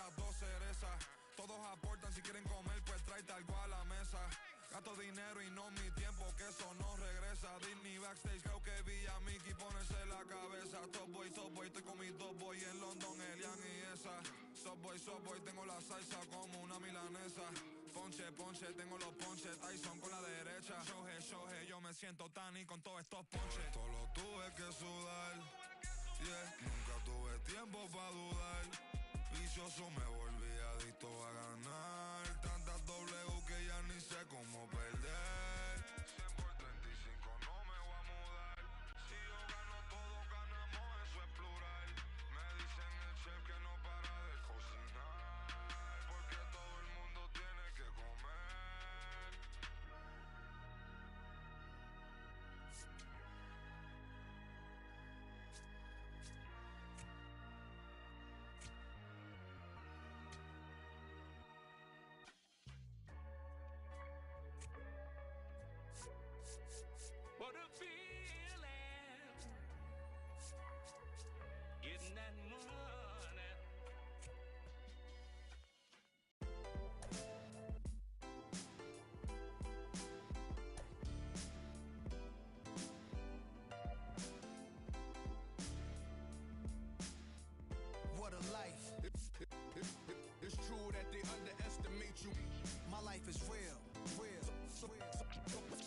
las dos cerezas. Todos aportan, si quieren comer, pues tráete algo a la mesa. Gasto dinero y no mi tiempo, que eso no regresa. Disney backstage, creo que vi a Mickey ponerse la cabeza. Top boy, estoy con mis dos boy en London, Elian y esa. Subway, tengo la salsa como una milanesa. Ponche, tengo los ponches, Tyson con la derecha. Show, yo me siento Tani con todos estos ponches. Esto lo tuve que sudar, yeah. Nunca tuve tiempo para dudar. Vicioso me volví adicto a ganar. Tantas W que ya ni sé cómo perder. 100 por 35 no me voy a mudar. Si yo gano, todos ganamos, eso es plural. Me dicen el chef que no para de cocinar, porque todo el mundo tiene que comer. What a feeling, getting that money. What a life. It's true that they underestimate you. My life is real.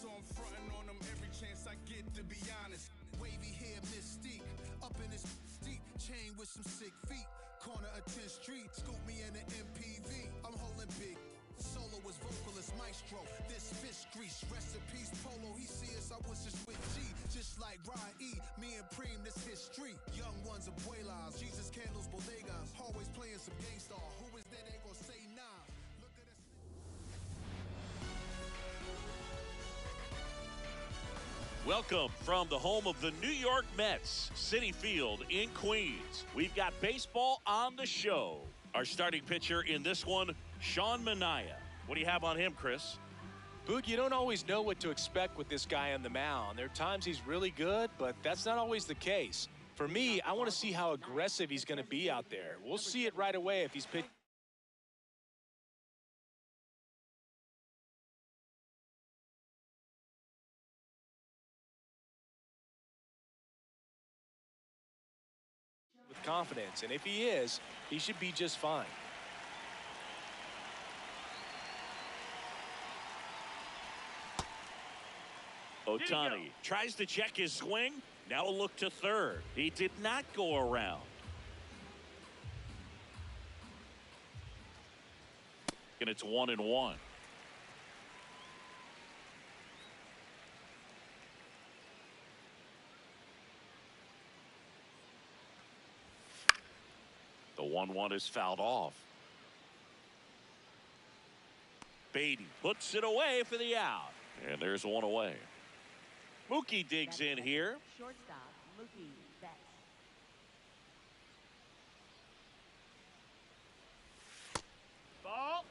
So I'm fronting on them every chance I get, to be honest. Wavy hair, mystique, up in his deep chain with some sick feet. Corner of 10th Street, scoop me in an MPV. I'm holding big. Solo was vocalist maestro. This fish grease, rest in peace, Polo. He see us, I was just with G, just like Ryan E. Me and Preem, this history. Young ones, abuelas, Jesus candles, bodegas. Always playing some gangsta. Who is there? They gon' say nah. Look at us. Welcome from the home of the New York Mets, Citi Field in Queens. We've got baseball on the show. Our starting pitcher in this one, Sean Manaea. What do you have on him, Chris? Boog, you don't always know what to expect with this guy on the mound. There are times he's really good, but that's not always the case. For me, I want to see how aggressive he's going to be out there. We'll see it right away if he's pitching. With confidence, and if he is, he should be just fine. Ohtani tries to check his swing. Now a look to third. He did not go around. And it's 1-1. The 1-1 is fouled off. Beatty puts it away for the out. And there's one away. Mookie digs in here. Shortstop, Mookie Betts. Ball.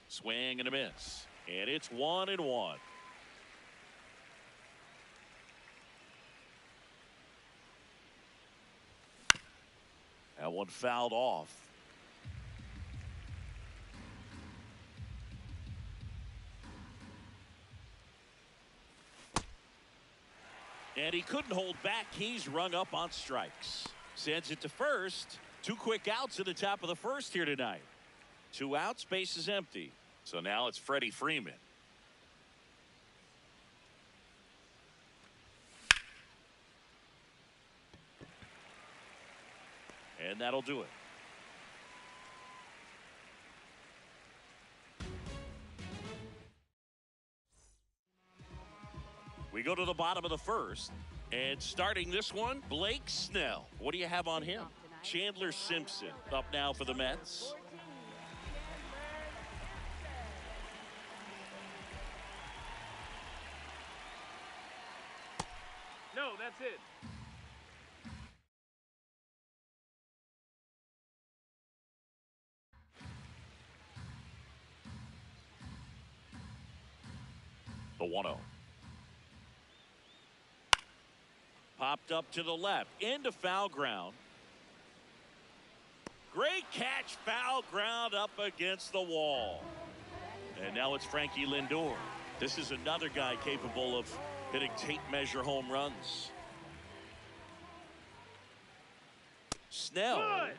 Swing and a miss. And it's 1-1. That one fouled off. And he couldn't hold back. He's rung up on strikes. Sends it to first. 2 quick outs at the top of the first here tonight. 2 outs, base is empty. So now it's Freddie Freeman. And that'll do it. We go to the bottom of the first. And starting this one, Blake Snell. What do you have on him? Chandler Simpson up now for the Mets. No, that's it. The 1-0. Popped up to the left, into foul ground. Great catch, foul ground up against the wall. And now it's Frankie Lindor. This is another guy capable of hitting tape measure home runs. Snell, Good.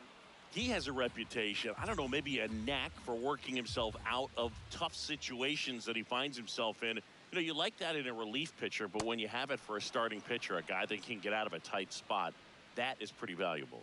he has a reputation, I don't know, maybe a knack for working himself out of tough situations that he finds himself in. You know, you like that in a relief pitcher, but when you have it for a starting pitcher, a guy that can get out of a tight spot, that is pretty valuable.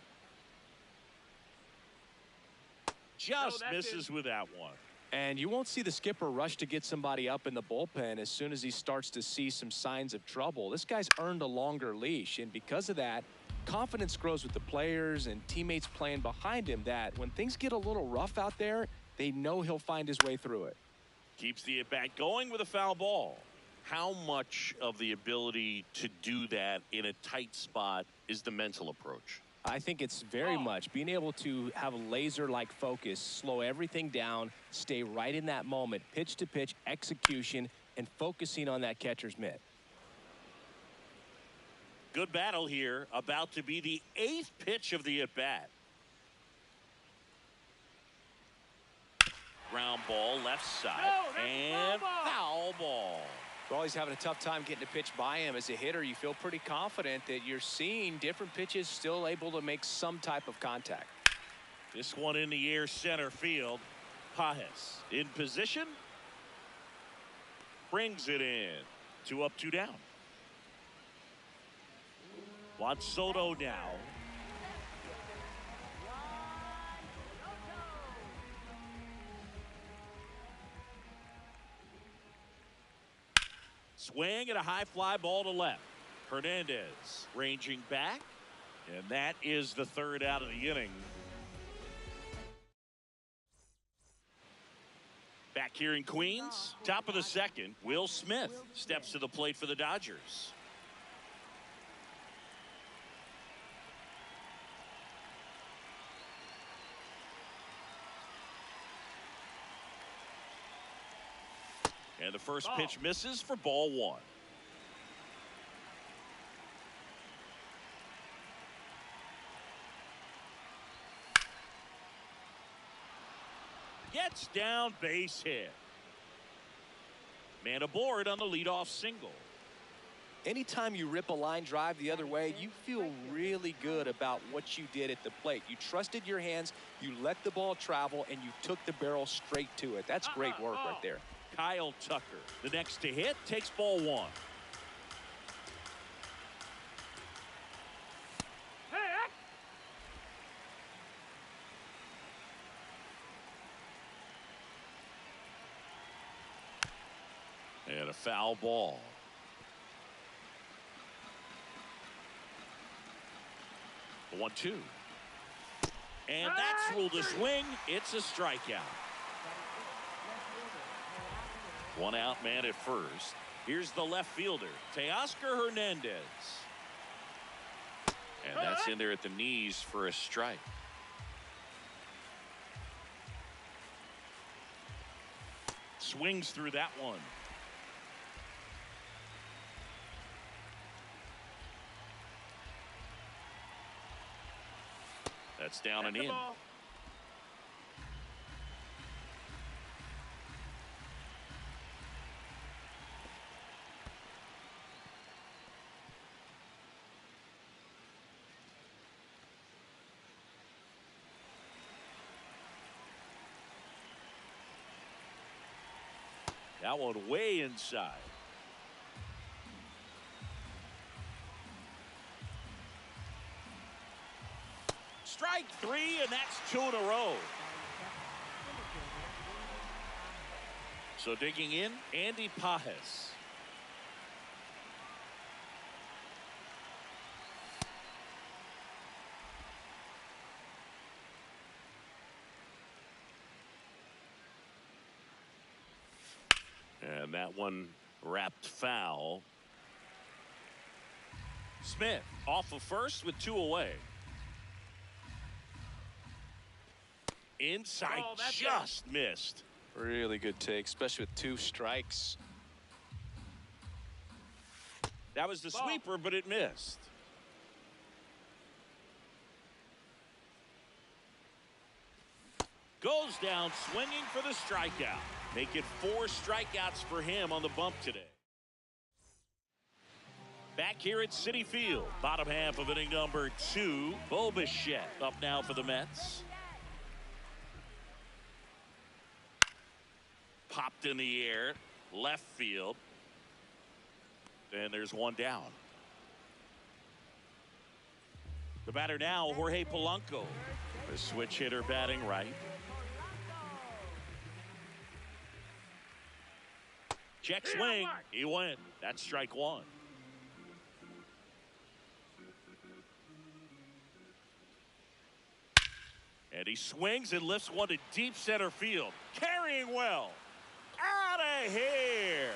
Just misses with that one. And you won't see the skipper rush to get somebody up in the bullpen as soon as he starts to see some signs of trouble. This guy's earned a longer leash, and because of that, confidence grows with the players and teammates playing behind him that when things get a little rough out there, they know he'll find his way through it. Keeps the at-bat going with a foul ball. How much of the ability to do that in a tight spot is the mental approach? I think it's very much being able to have a laser-like focus, slow everything down, stay right in that moment, pitch-to-pitch execution, and focusing on that catcher's mitt. Good battle here, about to be the 8th pitch of the at-bat. Ground ball, left side, and foul ball. Well, he's having a tough time getting a pitch by him. As a hitter, you feel pretty confident that you're seeing different pitches still able to make some type of contact. This one in the air, center field. Pajes in position. Brings it in. 2 up, 2 down. Juan Soto now. Swing and a high fly ball to left. Hernandez ranging back, and that is the 3rd out of the inning. Back here in Queens, top of the 2nd, Will Smith steps to the plate for the Dodgers. And the first pitch misses for ball 1. Gets down, base hit. Man aboard on the leadoff single. Anytime you rip a line drive the other way, you feel really good about what you did at the plate. You trusted your hands, you let the ball travel, and you took the barrel straight to it. That's great work right there. Kyle Tucker, the next to hit, takes ball 1. And a foul ball. The 1-2. And that's ruled a swing. It's a strikeout. 1 out, man at first. Here's the left fielder, Teoscar Hernandez. And that's in there at the knees for a strike. Swings through that one. That's down and in. That one way inside. Strike 3, and that's 2 in a row. So digging in, Andy Pajes. And that one wrapped foul. Smith off of first with 2 away. Inside, just missed. Really good take, especially with 2 strikes. That was the sweeper, but it missed. Goes down swinging for the strikeout. Make it 4 strikeouts for him on the bump today. Back here at Citi Field, bottom half of inning number 2. Bo Bichette up now for the Mets. Popped in the air, left field. And there's one down. The batter now, Jorge Polanco. The switch hitter batting right. Check swing. He went. That's strike 1. And he swings and lifts one to deep center field. Carrying well. Out of here.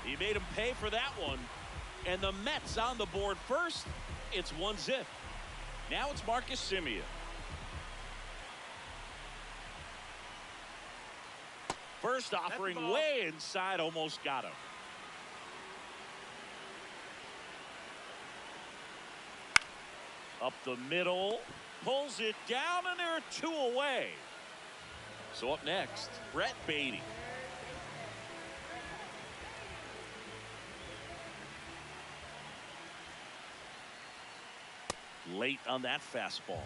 He made him pay for that one. And the Mets on the board first. It's 1-0. Now it's Marcus Semien. First offering way inside, almost got him. Up the middle, pulls it down, and there are 2 away. So up next, Brett Beatty. Late on that fastball.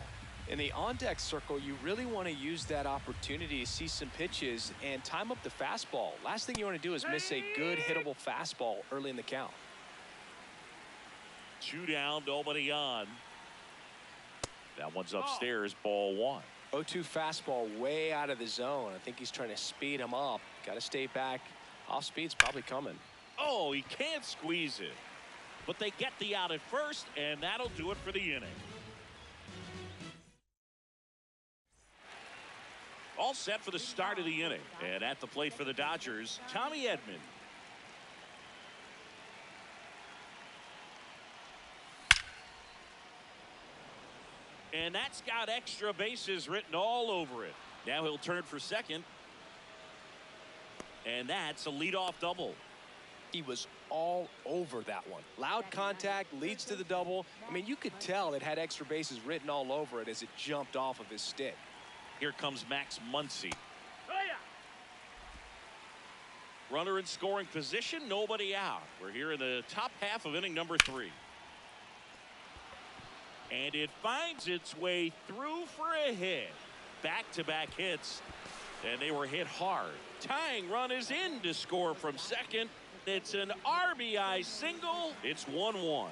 In the on-deck circle, you really want to use that opportunity to see some pitches and time up the fastball. Last thing you want to do is miss a good hittable fastball early in the count. 2 down, nobody on. That one's upstairs, ball 1. 0-2 fastball way out of the zone. I think he's trying to speed him up. Got to stay back. Off speed's probably coming. Oh, he can't squeeze it. But they get the out at first, and that'll do it for the inning. All set for the start of the inning. And at the plate for the Dodgers, Tommy Edman. And that's got extra bases written all over it. Now he'll turn for second. And that's a leadoff double. He was all over that one. Loud contact leads to the double. I mean, you could tell it had extra bases written all over it as it jumped off of his stick. Here comes Max Muncy. Runner in scoring position, nobody out. We're here in the top half of inning number 3. And it finds its way through for a hit. Back-to-back hits, and they were hit hard. Tying run is in to score from second. It's an RBI single. It's 1-1.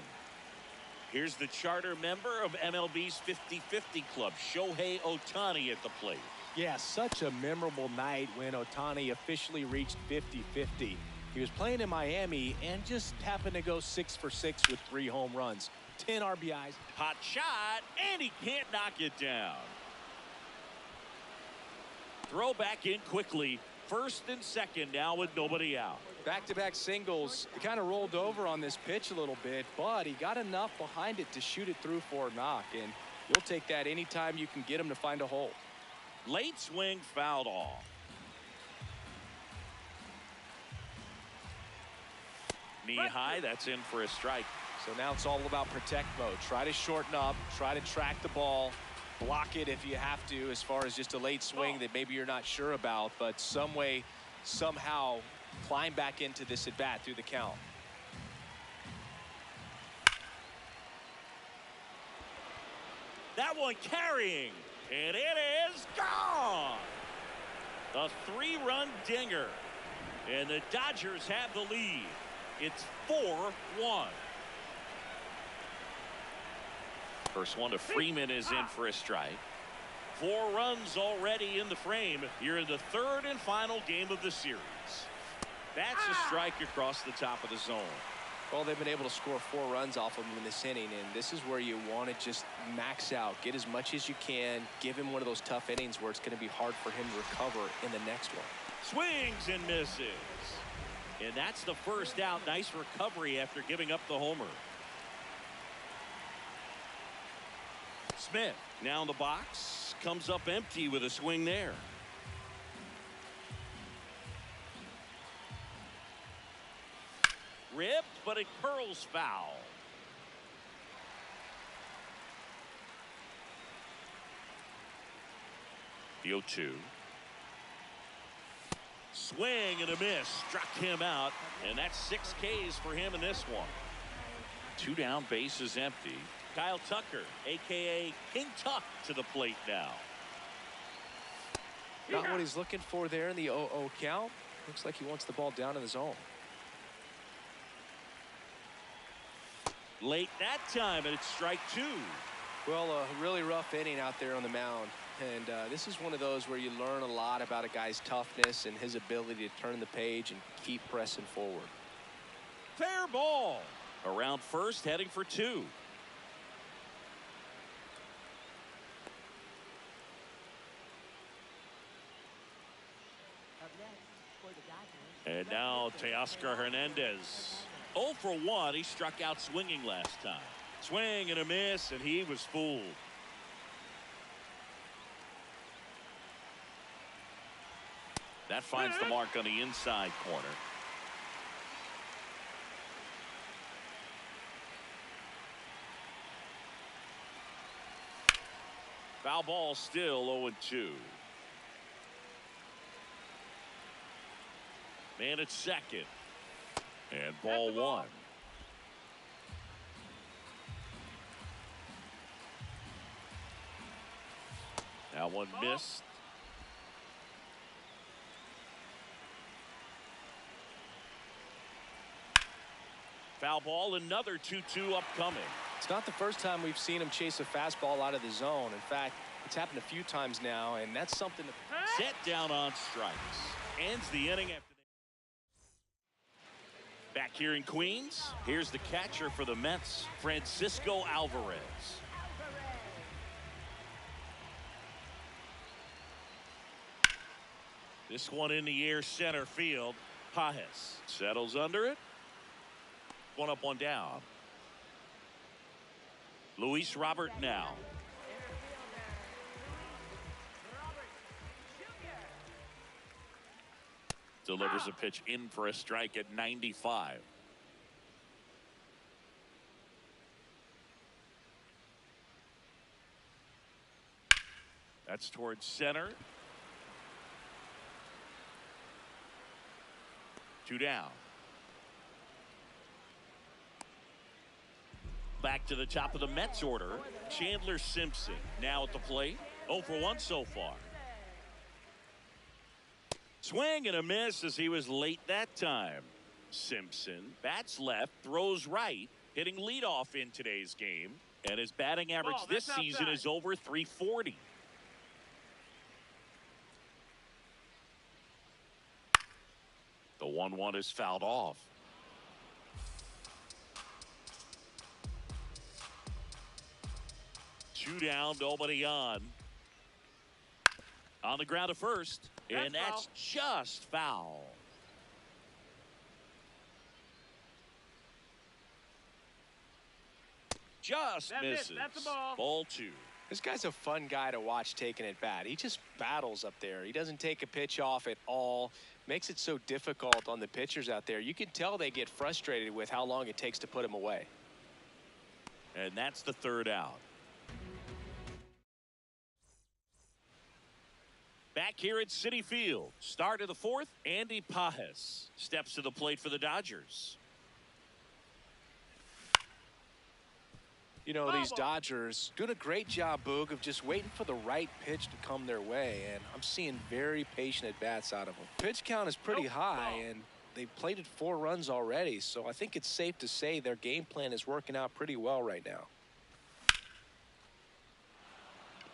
Here's the charter member of MLB's 50-50 club, Shohei Ohtani at the plate. Yeah, such a memorable night when Ohtani officially reached 50-50. He was playing in Miami and just happened to go 6 for 6 with 3 home runs. 10 RBIs. Hot shot, and he can't knock it down. Throw back in quickly. First and second now with nobody out. Back-to-back singles. He kind of rolled over on this pitch a little bit, but he got enough behind it to shoot it through for a knock, and you'll take that anytime you can get him to find a hole. Late swing fouled off. Knee high, that's in for a strike. So now it's all about protect mode. Try to shorten up, try to track the ball, block it if you have to, as far as just a late swing that maybe you're not sure about, but some way, somehow climb back into this at bat through the count. That one carrying, and it is gone. A 3-run dinger, and the Dodgers have the lead. It's 4-1. First one to Freeman is in for a strike. 4 runs already in the frame here in the 3rd and final game of the series. That's a strike across the top of the zone. Well, they've been able to score 4 runs off of him in this inning, and this is where you want to just max out, get as much as you can, give him one of those tough innings where it's going to be hard for him to recover in the next one. Swings and misses. And that's the first out. Nice recovery after giving up the homer. Smith now in the box, comes up empty with a swing there. Ripped, but it curls foul. The 0-2. Swing and a miss. Struck him out. And that's 6 Ks for him in this one. 2 down, base is empty. Kyle Tucker, a.k.a. King Tuck, to the plate now. Not what he's looking for there in the 0-0 count. Looks like he wants the ball down in the zone. Late that time, and it's strike 2. Well, a really rough inning out there on the mound. And this is one of those where you learn a lot about a guy's toughness and his ability to turn the page and keep pressing forward. Fair ball. Around first, heading for 2. Up next for the Dodgers. And now Teoscar Hernandez. 0 for 1. He struck out swinging last time. Swing and a miss, and he was fooled. That finds the mark on the inside corner. Foul ball, still 0-2. Man at second. And ball 1. That one missed. Foul ball, another 2-2 upcoming. It's not the first time we've seen him chase a fastball out of the zone. In fact, it's happened a few times now, and that's something to Set down on strikes. Ends the inning after. Back here in Queens, here's the catcher for the Mets, Francisco Alvarez. This one in the air, center field. Pajes settles under it. One up, one down. Luis Robert now. Delivers a pitch in for a strike at 95. That's towards center. 2 down. Back to the top of the Mets order. Chandler Simpson now at the plate. 0 for 1 so far. Swing and a miss as he was late that time. Simpson bats left, throws right, hitting leadoff in today's game. And his batting average this season is over 340. The 1-1 is fouled off. Two down, nobody on. On the ground to first, and that's just foul. Just misses. That's a ball. Ball 2. This guy's a fun guy to watch taking at bat. He just battles up there. He doesn't take a pitch off at all. Makes it so difficult on the pitchers out there. You can tell they get frustrated with how long it takes to put him away. And that's the 3rd out. Back here at Citi Field, start of the 4th, Andy Pajes steps to the plate for the Dodgers. You know, these Dodgers doing a great job, Boog, of just waiting for the right pitch to come their way, and I'm seeing very patient at-bats out of them. Pitch count is pretty high, and they've plated 4 runs already, so I think it's safe to say their game plan is working out pretty well right now.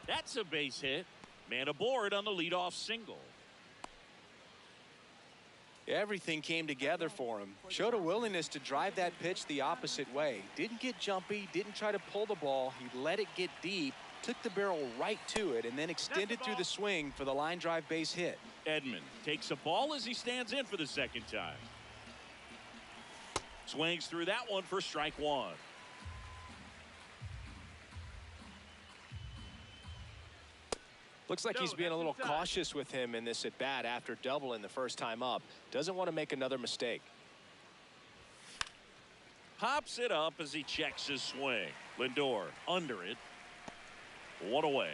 That's a base hit. Man aboard on the leadoff single. Everything came together for him. Showed a willingness to drive that pitch the opposite way. Didn't get jumpy, didn't try to pull the ball. He let it get deep, took the barrel right to it, and then extended through the swing for the line drive base hit. Edman takes a ball as he stands in for the 2nd time. Swings through that one for strike 1. Looks like he's being a little cautious with him in this at-bat after doubling the first time up. Doesn't want to make another mistake. Pops it up as he checks his swing. Lindor under it. 1 away.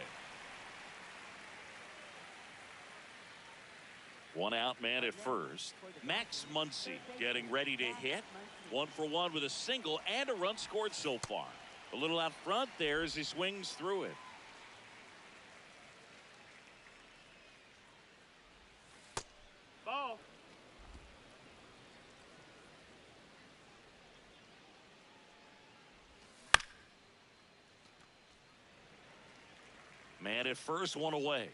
One out, man at first. Max Muncy getting ready to hit. 1 for 1 with a single and a run scored so far. A little out front there as he swings through it. Ball. Man at first, one away.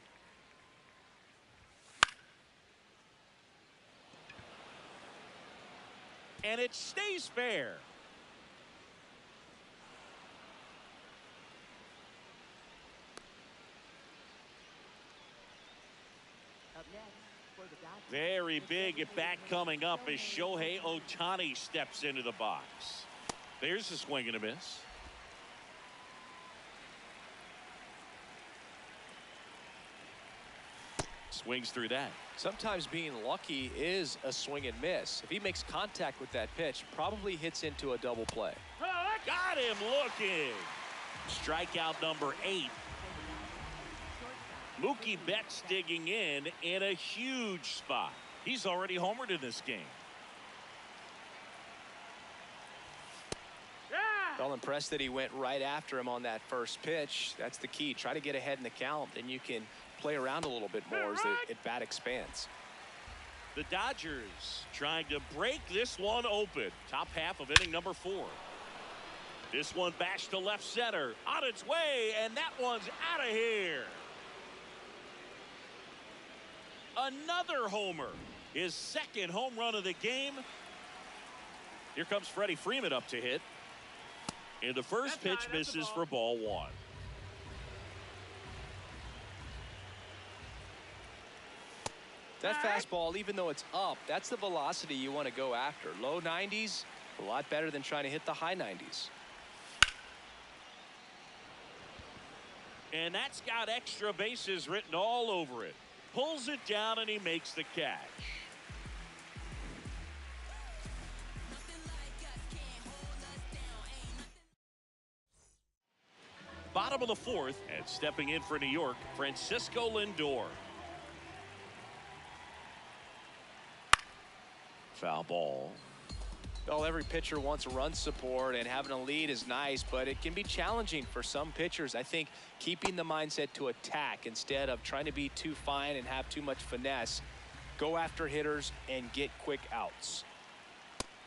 And it stays fair. Up next for the Dodgers. Very big at bat coming up as Shohei Ohtani steps into the box. There's a swing and a miss. Swings through that. Sometimes being lucky is a swing and miss. If he makes contact with that pitch, probably hits into a double play. Got him looking. Strikeout number 8. Mookie Betts digging in a huge spot. He's already homered in this game. Well, impressed that he went right after him on that first pitch. That's the key. Try to get ahead in the count, then you can play around a little bit more as the at bat expands. The Dodgers trying to break this one open. Top half of inning number 4. This one bashed to left center. On its way, and that one's out of here. Another homer. His second home run of the game. Here comes Freddie Freeman up to hit. And the first pitch misses for ball 1. That fastball, even though it's up, that's the velocity you want to go after. Low 90s, a lot better than trying to hit the high 90s. And that's got extra bases written all over it. Pulls it down and he makes the catch. Bottom of the 4th, and stepping in for New York, Francisco Lindor. Foul ball. Well, every pitcher wants run support, and having a lead is nice, but it can be challenging for some pitchers. I think keeping the mindset to attack instead of trying to be too fine and have too much finesse. Go after hitters and get quick outs.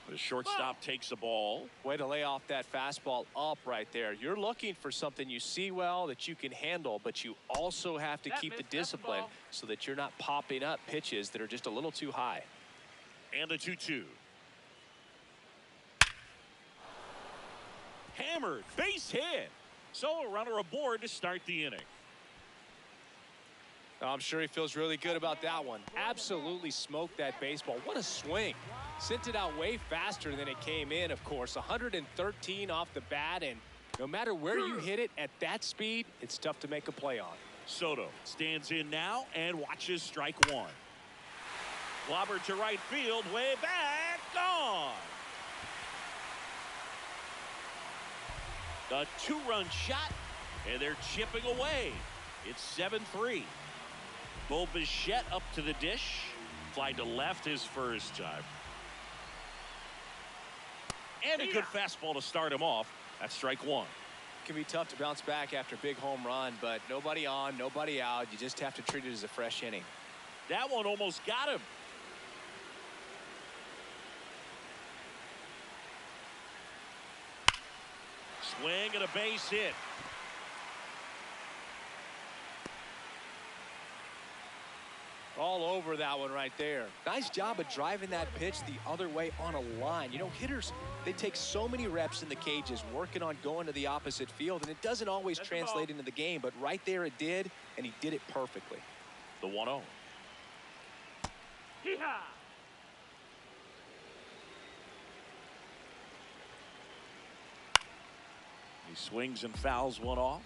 The shortstop takes the ball. Way to lay off that fastball up right there. You're looking for something you see well that you can handle, but you also have to keep the discipline so that you're not popping up pitches that are just a little too high. And the 2-2. Hammered, base hit. So a runner aboard to start the inning. I'm sure he feels really good about that one. Absolutely smoked that baseball. What a swing. Sent it out way faster than it came in, of course. 113 off the bat, and no matter where you hit it at that speed, it's tough to make a play on. Soto stands in now and watches strike 1. Clobbered to right field, way back, gone. A 2-run shot, and they're chipping away. It's 7-3. Bo Bichette up to the dish. Fly to left his first time. And a good fastball to start him off. That's strike 1. It can be tough to bounce back after a big home run, but nobody on, nobody out. You just have to treat it as a fresh inning. That one almost got him. Swing and a base hit. All over that one right there. Nice job of driving that pitch the other way on a line. You know, hitters, they take so many reps in the cages working on going to the opposite field, and it doesn't always translate into the game, but right there it did, and he did it perfectly. The 1-0. Hee-haw! He swings and fouls one off.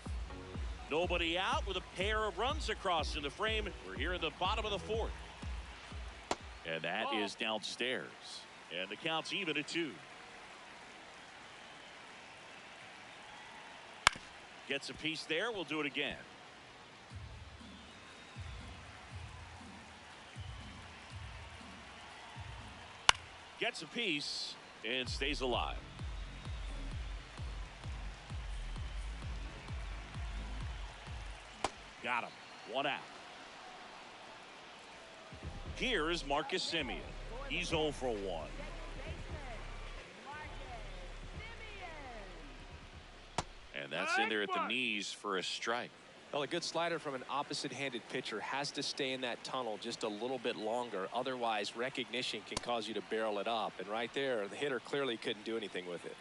Nobody out with a pair of runs across in the frame. We're here in the bottom of the 4th. And that is downstairs. And the count's even at 2. Gets a piece there. We'll do it again. Gets a piece and stays alive. Got him. 1 out. Here is Marcus Semien. He's 0 for 1. And that's in there at the knees for a strike. Well, a good slider from an opposite-handed pitcher has to stay in that tunnel just a little bit longer. Otherwise, recognition can cause you to barrel it up. And right there, the hitter clearly couldn't do anything with it.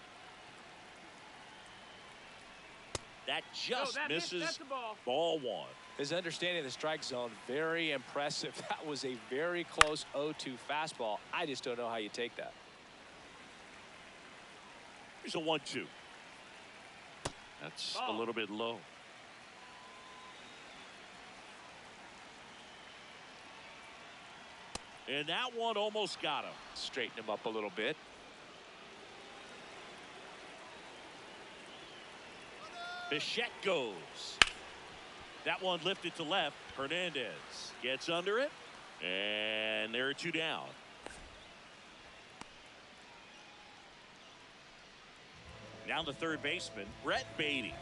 That just misses. That's the ball. Ball 1. His understanding of the strike zone, very impressive. That was a very close 0-2 fastball. I just don't know how you take that. Here's a 1-2. That's a little bit low. And that one almost got him. Straighten him up a little bit. Bichette goes. That one lifted to left. Hernandez gets under it. And there are 2 down. Now the third baseman, Brett Beatty.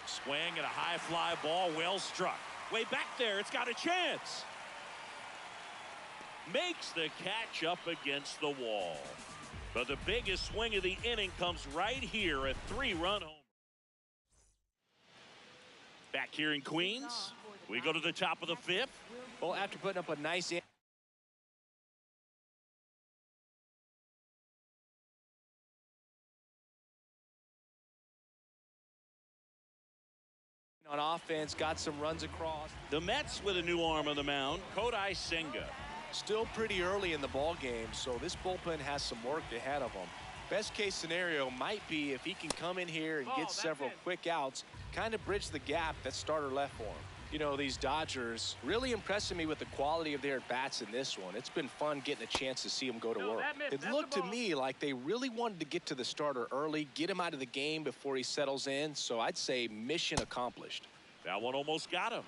Swing and a high fly ball, well struck. Way back there, it's got a chance. Makes the catch up against the wall. But the biggest swing of the inning comes right here, a 3-run homer. Back here in Queens, we go to the top of the 5th. Well, after putting up a nice on offense, got some runs across. The Mets with a new arm on the mound, Kodai Senga. Still pretty early in the ball game, so this bullpen has some work ahead of them. Best case scenario might be if he can come in here and get several quick outs, kind of bridge the gap that starter left for him. You know, these Dodgers really impressing me with the quality of their at-bats in this one. It's been fun getting a chance to see them go to work. It looked to me like they really wanted to get to the starter early, get him out of the game before he settles in. So I'd say mission accomplished. That one almost got him.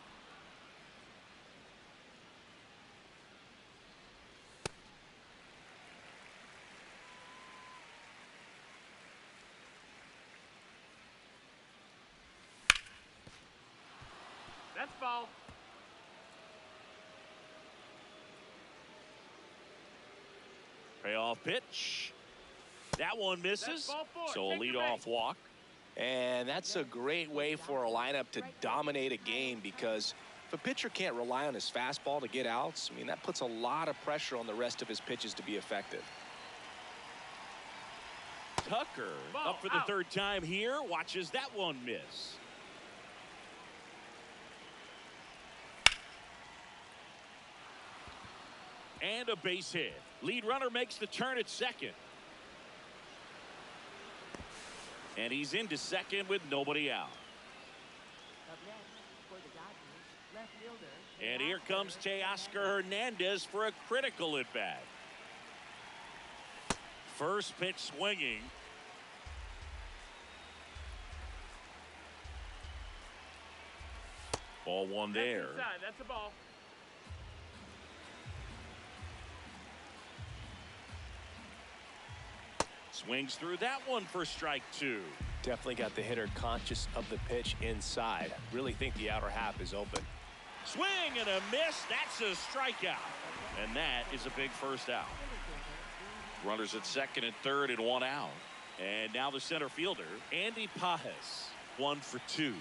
That's ball. Payoff pitch. That one misses. So a leadoff walk. And that's a great way for a lineup to dominate a game, because if a pitcher can't rely on his fastball to get outs, I mean, that puts a lot of pressure on the rest of his pitches to be effective. Tucker up for the third time here. Watches that one miss. And a base hit. Lead runner makes the turn at second. And he's into second with nobody out. Up next for the Dodgers, left fielder. And here comes Teoscar Hernandez for a critical at bat. First pitch swinging. Ball 1 there. That's inside. That's a ball. Swings through that one for strike 2. Definitely got the hitter conscious of the pitch inside. Really think the outer half is open. Swing and a miss. That's a strikeout. And that is a big first out. Runners at second and third and 1 out. And now the center fielder, Andy Pajes, 1 for 2.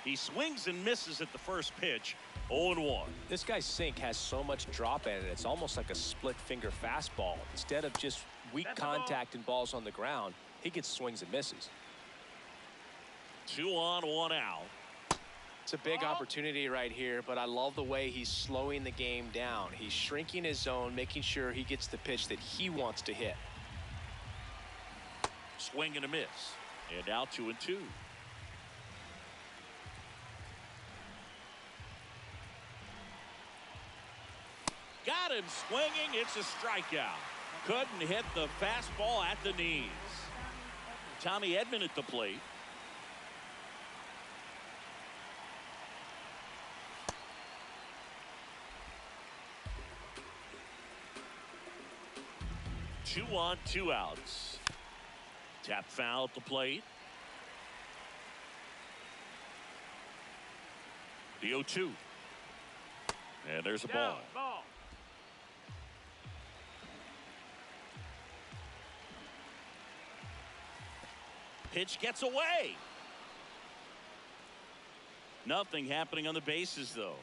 He swings and misses at the first pitch. 0-1. This guy's sink has so much drop in it, it's almost like a split finger fastball. Instead of just weak contact and balls on the ground, he gets swings and misses. 2 on, 1 out. It's a big opportunity right here, but I love the way he's slowing the game down. He's shrinking his zone, making sure he gets the pitch that he wants to hit. Swing and a miss. And now 2-2. Got him swinging. It's a strikeout. Couldn't hit the fastball at the knees. Tommy Edman at the plate. Two on, 2 outs. Tap foul at the plate. The 0-2. And there's a ball. Pitch gets away. Nothing happening on the bases, though.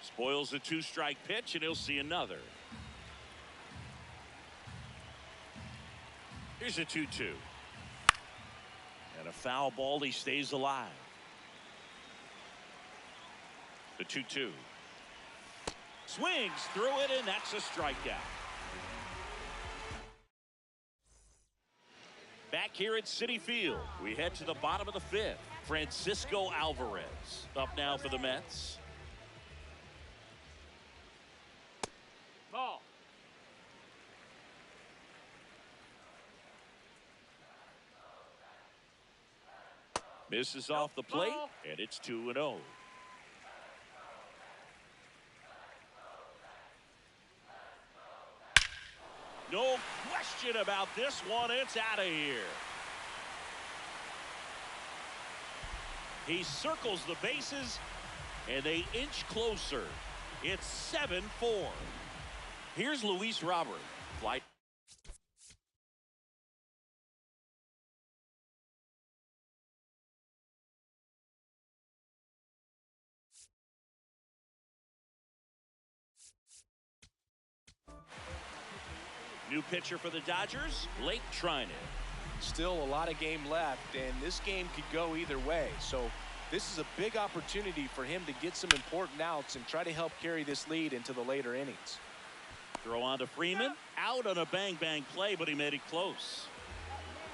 Spoils a 2-strike pitch, and he'll see another. Here's a 2-2. And a foul ball. He stays alive. The 2-2. Swings through it, and that's a strikeout. Back here at Citi Field, we head to the bottom of the 5th. Francisco Alvarez up now for the Mets. Ball. Misses off the plate, and it's 2-0. No question about this one. It's out of here. He circles the bases, and they inch closer. It's 7-4. Here's Luis Robert. Flight. New pitcher for the Dodgers, Blake Trinan. Still a lot of game left, and this game could go either way. So this is a big opportunity for him to get some important outs and try to help carry this lead into the later innings. Throw on to Freeman. Out on a bang-bang play, but he made it close.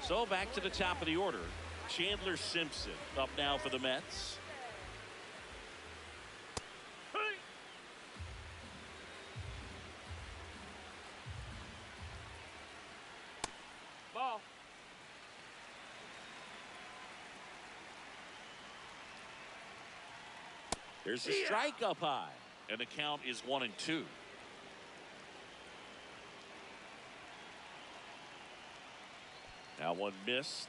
So back to the top of the order. Chandler Simpson up now for the Mets. Ball. There's a strike up high, and the count is 1-2. Now one missed.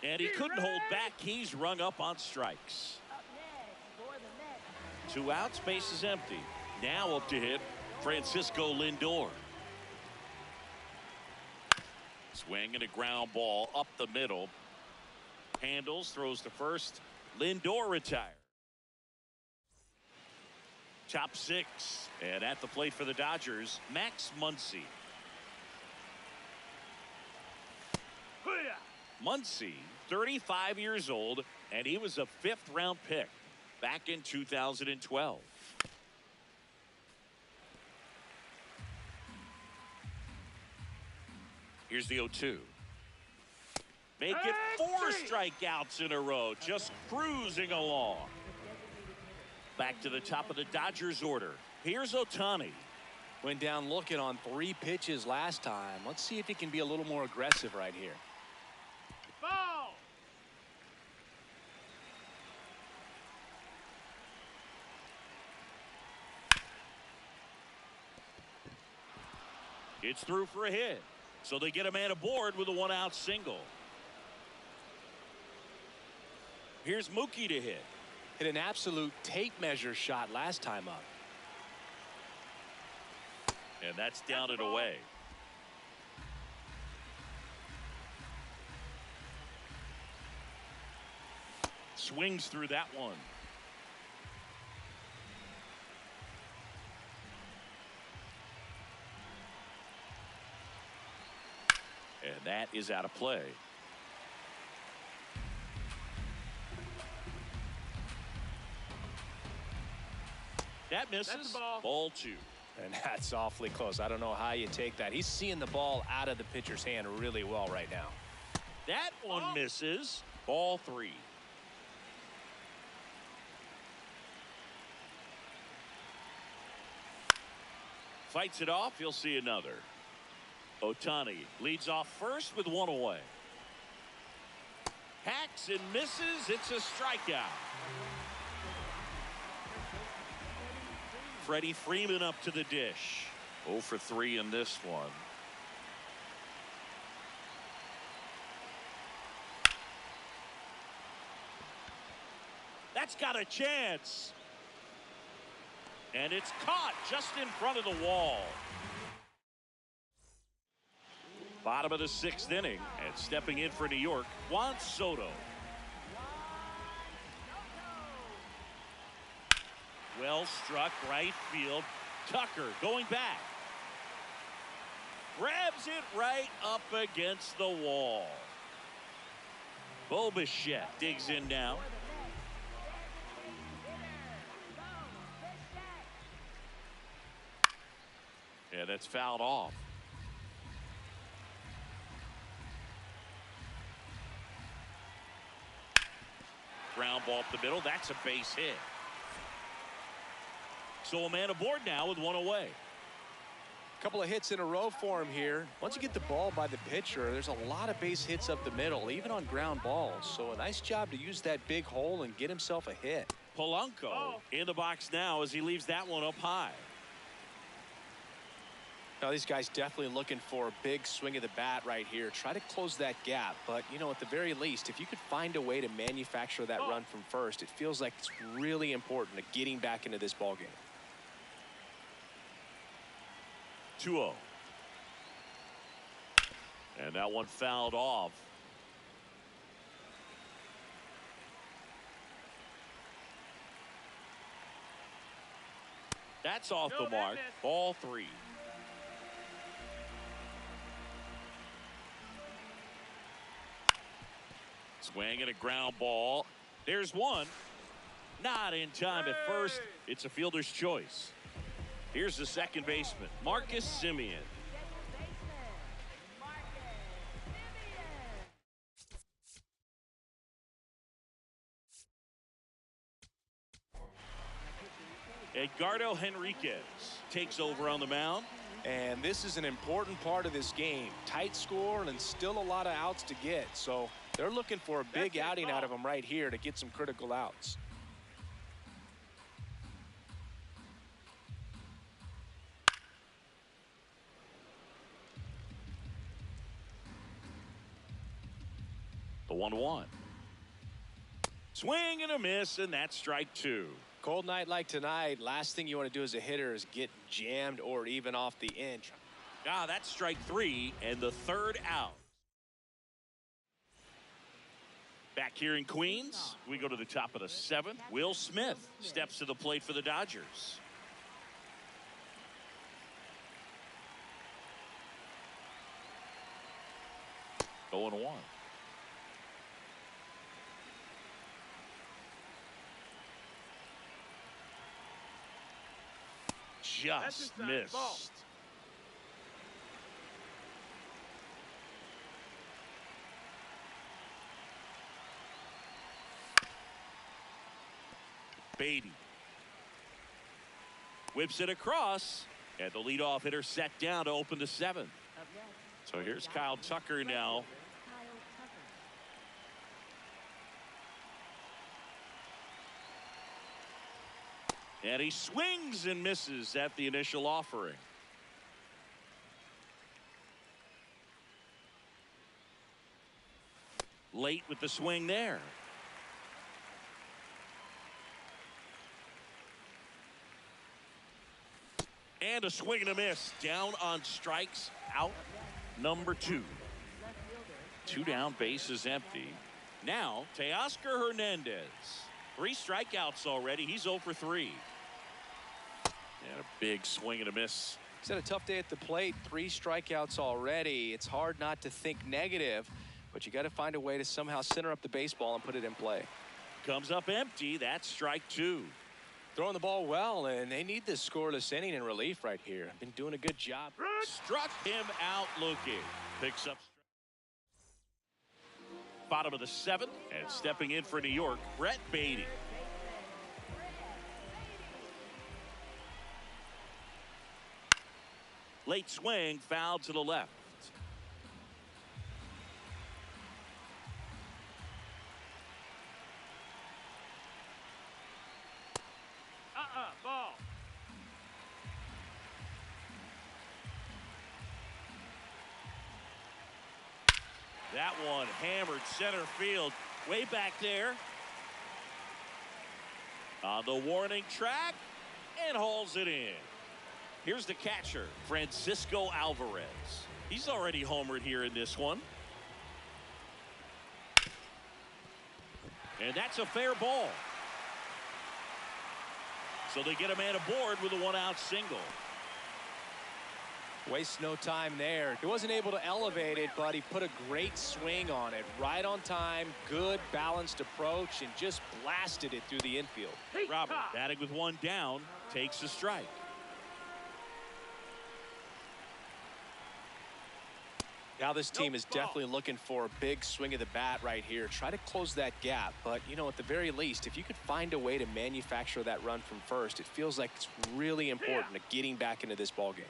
And he couldn't hold back. He's rung up on strikes. Up next for the Mets. 2 outs, base is empty. Now up to hit Francisco Lindor. Swing and a ground ball up the middle. Handles, throws to first. Lindor retired. Top 6. And at the plate for the Dodgers, Max Muncy. Muncy, 35 years old, and he was a 5th-round pick back in 2012. Here's the 0-2. Make it 4 strikeouts in a row, just cruising along. Back to the top of the Dodgers order. Here's Ohtani. Went down looking on 3 pitches last time. Let's see if he can be a little more aggressive right here. Ball. It's through for a hit. So they get a man aboard with a 1-out single. Here's Mookie to hit. Hit an absolute tape measure shot last time up. And that's down and away. Swings through that one. And that is out of play. That misses. That's a ball. Ball 2. And that's awfully close. I don't know how you take that. He's seeing the ball out of the pitcher's hand really well right now. That one misses. Ball 3. Fights it off. He'll see another. Otani leads off first with one away. Hacks and misses. It's a strikeout. Freddie Freeman up to the dish. 0 for 3 in this one. That's got a chance. And it's caught just in front of the wall. Bottom of the 6th inning, and stepping in for New York, Juan Soto. Well struck right field. Tucker going back. Grabs it right up against the wall. Bo Bichette digs in now. Yeah, that's fouled off. Ground ball up the middle. That's a base hit. So a man aboard now with one away. Couple of hits in a row for him here. Once you get the ball by the pitcher, there's a lot of base hits up the middle, even on ground balls. So a nice job to use that big hole and get himself a hit. Polanco in the box now as he leaves that one up high. Now these guys definitely looking for a big swing of the bat right here. Try to close that gap. But, you know, at the very least, if you could find a way to manufacture that run from first, it feels like it's really important to getting back into this ball game. 2-0. And that one fouled off. That's off the mark. Ball 3. Swing and a ground ball. There's one. Not in time at first. It's a fielder's choice. Here's the second baseman, Marcus Semien. Edgardo Henriquez takes over on the mound. And this is an important part of this game. Tight score and still a lot of outs to get. So they're looking for a big outing out of him right here to get some critical outs. The 1-1. Swing and a miss, and that's strike 2. Cold night like tonight, last thing you want to do as a hitter is get jammed or even off the inch. That's strike 3 and the third out. Back here in Queens, we go to the top of the 7th. Will Smith steps to the plate for the Dodgers. Going 1. Just missed. Beatty whips it across, and the leadoff hitter set down to open the 7th. So here's Kyle Tucker now. And he swings and misses at the initial offering. Late with the swing there. And a swing and a miss. Down on strikes. Out number 2. 2 down, bases empty. Now, Teoscar Hernandez. 3 strikeouts already. He's 0 for 3. And a big swing and a miss. He's had a tough day at the plate. 3 strikeouts already. It's hard not to think negative, but you got to find a way to somehow center up the baseball and put it in play. Comes up empty. That's strike 2. Throwing the ball well, and they need this scoreless inning in relief right here. Been doing a good job. Struck him out looking. Picks up. Bottom of the 7th, and stepping in for New York, Brett Beatty. Late swing, foul to the left. Ball. That one hammered center field. Way back there. On the warning track. And hauls it in. Here's the catcher, Francisco Alvarez. He's already homered here in this one. And that's a fair ball. So they get a man aboard with a one-out single. Wastes no time there. He wasn't able to elevate it, but he put a great swing on it. Right on time, good balanced approach, and just blasted it through the infield. Robert, batting with one down, takes a strike. Now this team is definitely looking for a big swing of the bat right here. Try to close that gap. But, you know, at the very least, if you could find a way to manufacture that run from first, it feels like it's really important to getting back into this ball game.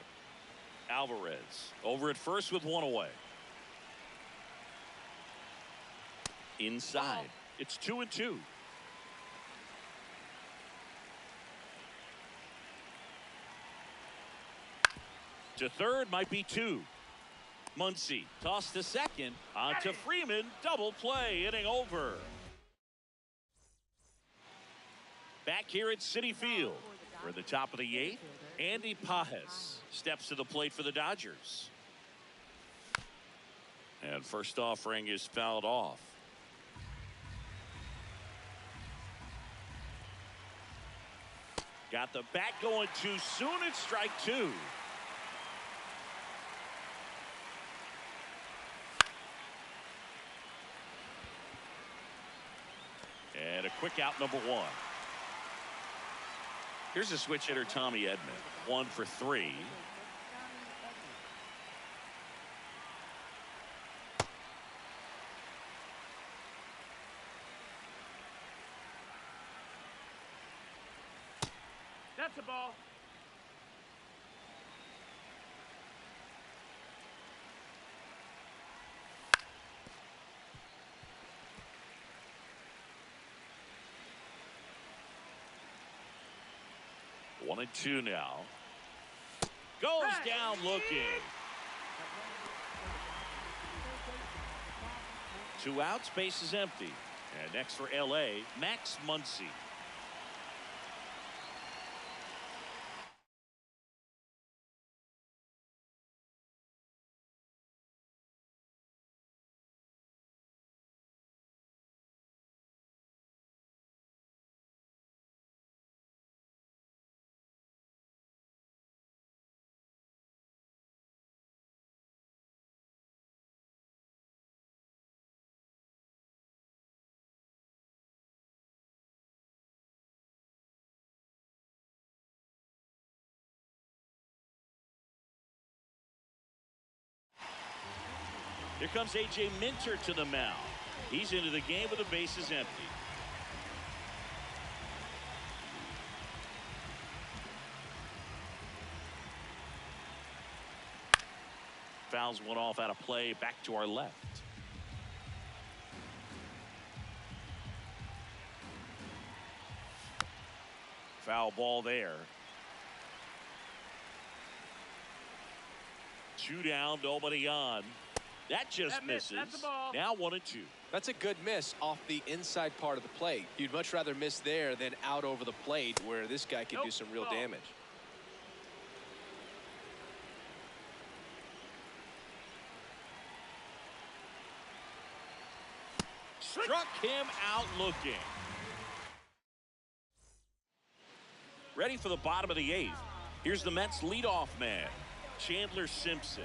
Alvarez over at first with one away. Inside. It's 2-2. To third might be two. Muncy tossed to second. On to Freeman. Double play. Inning over. Back here at Citi Field. We're at the top of the eighth. Andy Pajes steps to the plate for the Dodgers. And first offering is fouled off. Got the bat going too soon. It's strike two. And a quick out, number one. Here's a switch hitter, Tommy Edman. 1 for 3. That's a ball. One and two now. Goes down looking. 2 outs, base is empty. And next for LA, Max Muncy. Here comes A.J. Minter to the mound. He's into the game with the bases empty. Fouls one off out of play, back to our left. Foul ball there. 2 down, nobody on. That just misses. Now 1 and 2. That's a good miss off the inside part of the plate. You'd much rather miss there than out over the plate where this guy can do some real damage. Struck him out looking. Ready for the bottom of the 8th. Here's the Mets leadoff man, Chandler Simpson.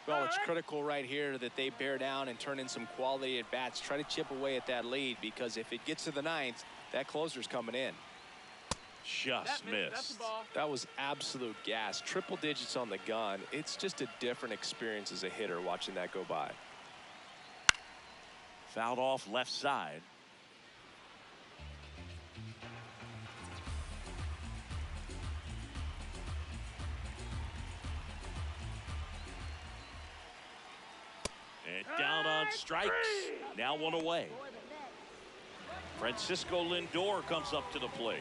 Well, it's critical right here that they bear down and turn in some quality at bats. Try to chip away at that lead, because if it gets to the 9th, that closer's coming in. Just missed. That was absolute gas. Triple digits on the gun. It's just a different experience as a hitter watching that go by. Fouled off left side. And down on strikes. Now one away. Francisco Lindor comes up to the plate.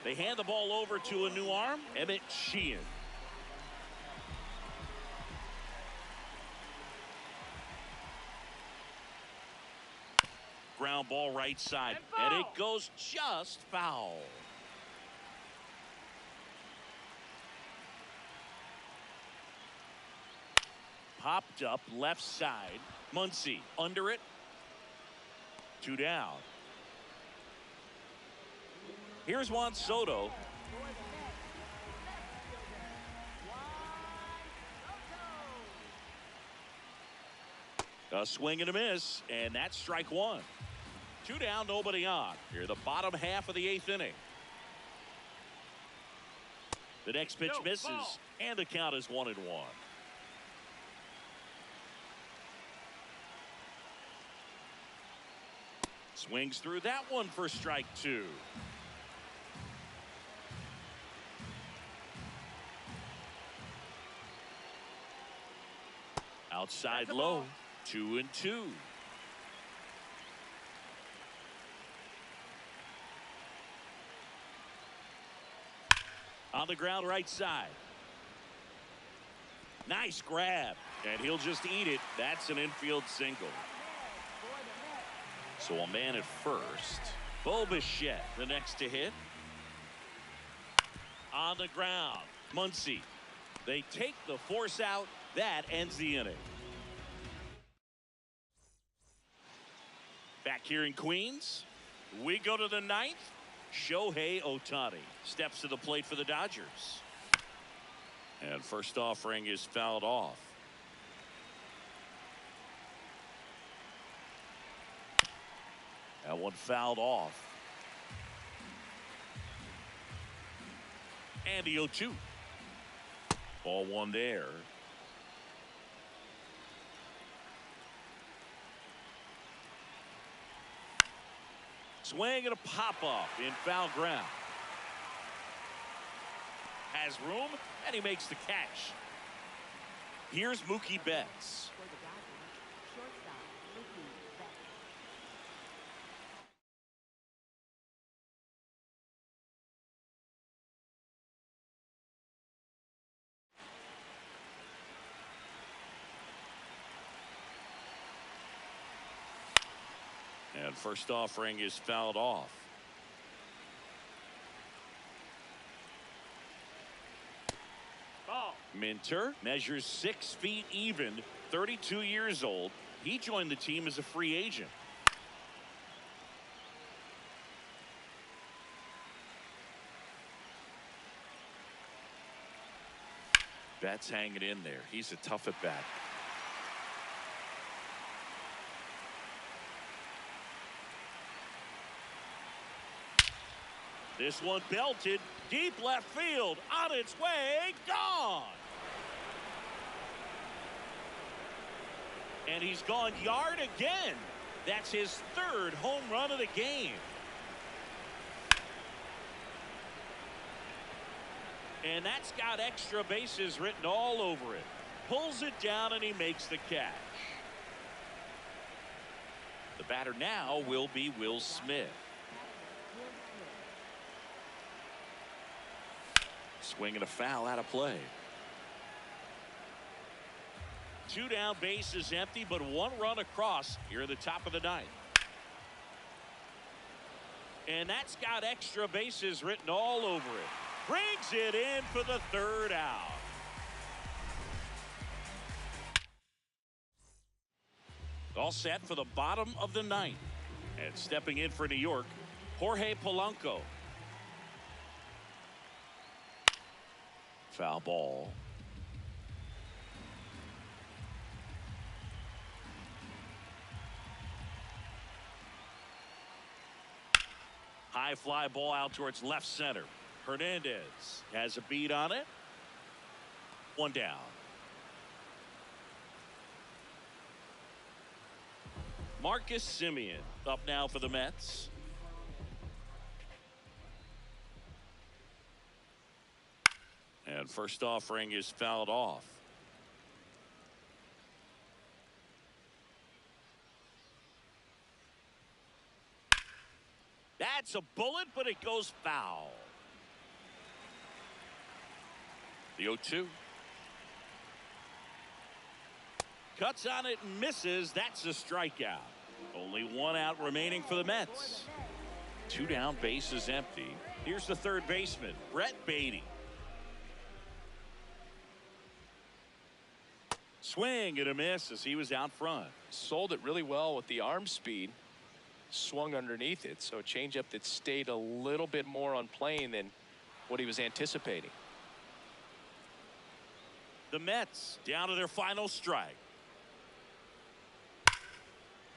They hand the ball over to a new arm, Emmett Sheehan. Ground ball right side, and it goes just foul. Popped up left side. Muncy under it. 2 down. Here's Juan Soto. A swing and a miss, and that's strike one. 2 down, nobody on. Here, the bottom half of the 8th inning. The next pitch misses, and the count is 1-1. Swings through that one for strike 2. Outside low, 2-2. On the ground right side. Nice grab, and he'll just eat it. That's an infield single. So a man at first. Bo Bichette, the next to hit. On the ground, Muncy. They take the force out. That ends the inning. Back here in Queens, we go to the 9th. Shohei Ohtani steps to the plate for the Dodgers. And first offering is fouled off. That one fouled off. And the 0-2. Ball one there. Swing and a pop-off in foul ground. Has room, and he makes the catch. Here's Mookie Betts. For the Dodgers, shortstop Mookie Betts. And first offering is fouled off. Ball. Minter measures 6 feet even, 32 years old. He joined the team as a free agent. Betts hanging in there. He's a tough at bat. This one belted deep left field, on its way, gone. And he's gone yard again. That's his 3rd home run of the game. And that's got extra bases written all over it. Pulls it down and he makes the catch. The batter now will be Will Smith. Swing and a foul out of play. 2 down, base is empty, but 1 run across here at the top of the 9th. And that's got extra bases written all over it. Brings it in for the 3rd out. All set for the bottom of the 9th. And stepping in for New York, Jorge Polanco. Foul ball. high fly ball out towards left center. Hernandez has a beat on it. One down. Marcus Semien up now for the Mets. And first offering is fouled off. That's a bullet, but it goes foul. The 0-2. Cuts on it and misses. That's a strikeout. Only one out remaining for the Mets. Two down, base is empty. Here's the third baseman, Brett Beatty. Swing and a miss as he was out front. Sold it really well with the arm speed. Swung underneath it, so a changeup that stayed a little bit more on plane than what he was anticipating. The Mets down to their final strike.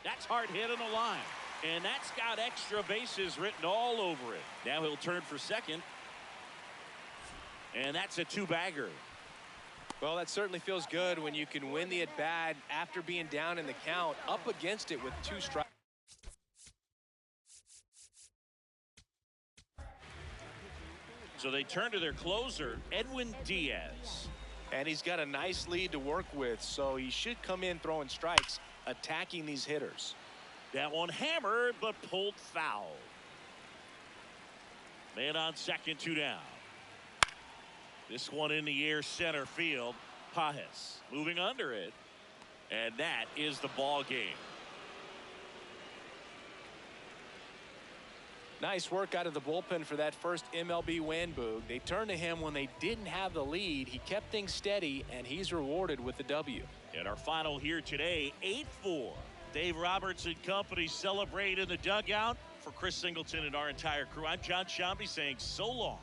That's hard hit on the line, and that's got extra bases written all over it. Now he'll turn for second, and that's a two-bagger. Well, that certainly feels good when you can win the at-bat after being down in the count, up against it with two strikes. So they turn to their closer, Edwin Diaz. And he's got a nice lead to work with, so he should come in throwing strikes, attacking these hitters. That one hammered, but pulled foul. Man on second, two down. This one in the air, center field. Pajes moving under it. And that is the ball game. Nice work out of the bullpen for that first MLB win, Boog. They turned to him when they didn't have the lead. He kept things steady, and he's rewarded with the W. And our final here today, 8-4. Dave Roberts and company celebrate in the dugout. For Chris Singleton and our entire crew, I'm John Shambi saying so long.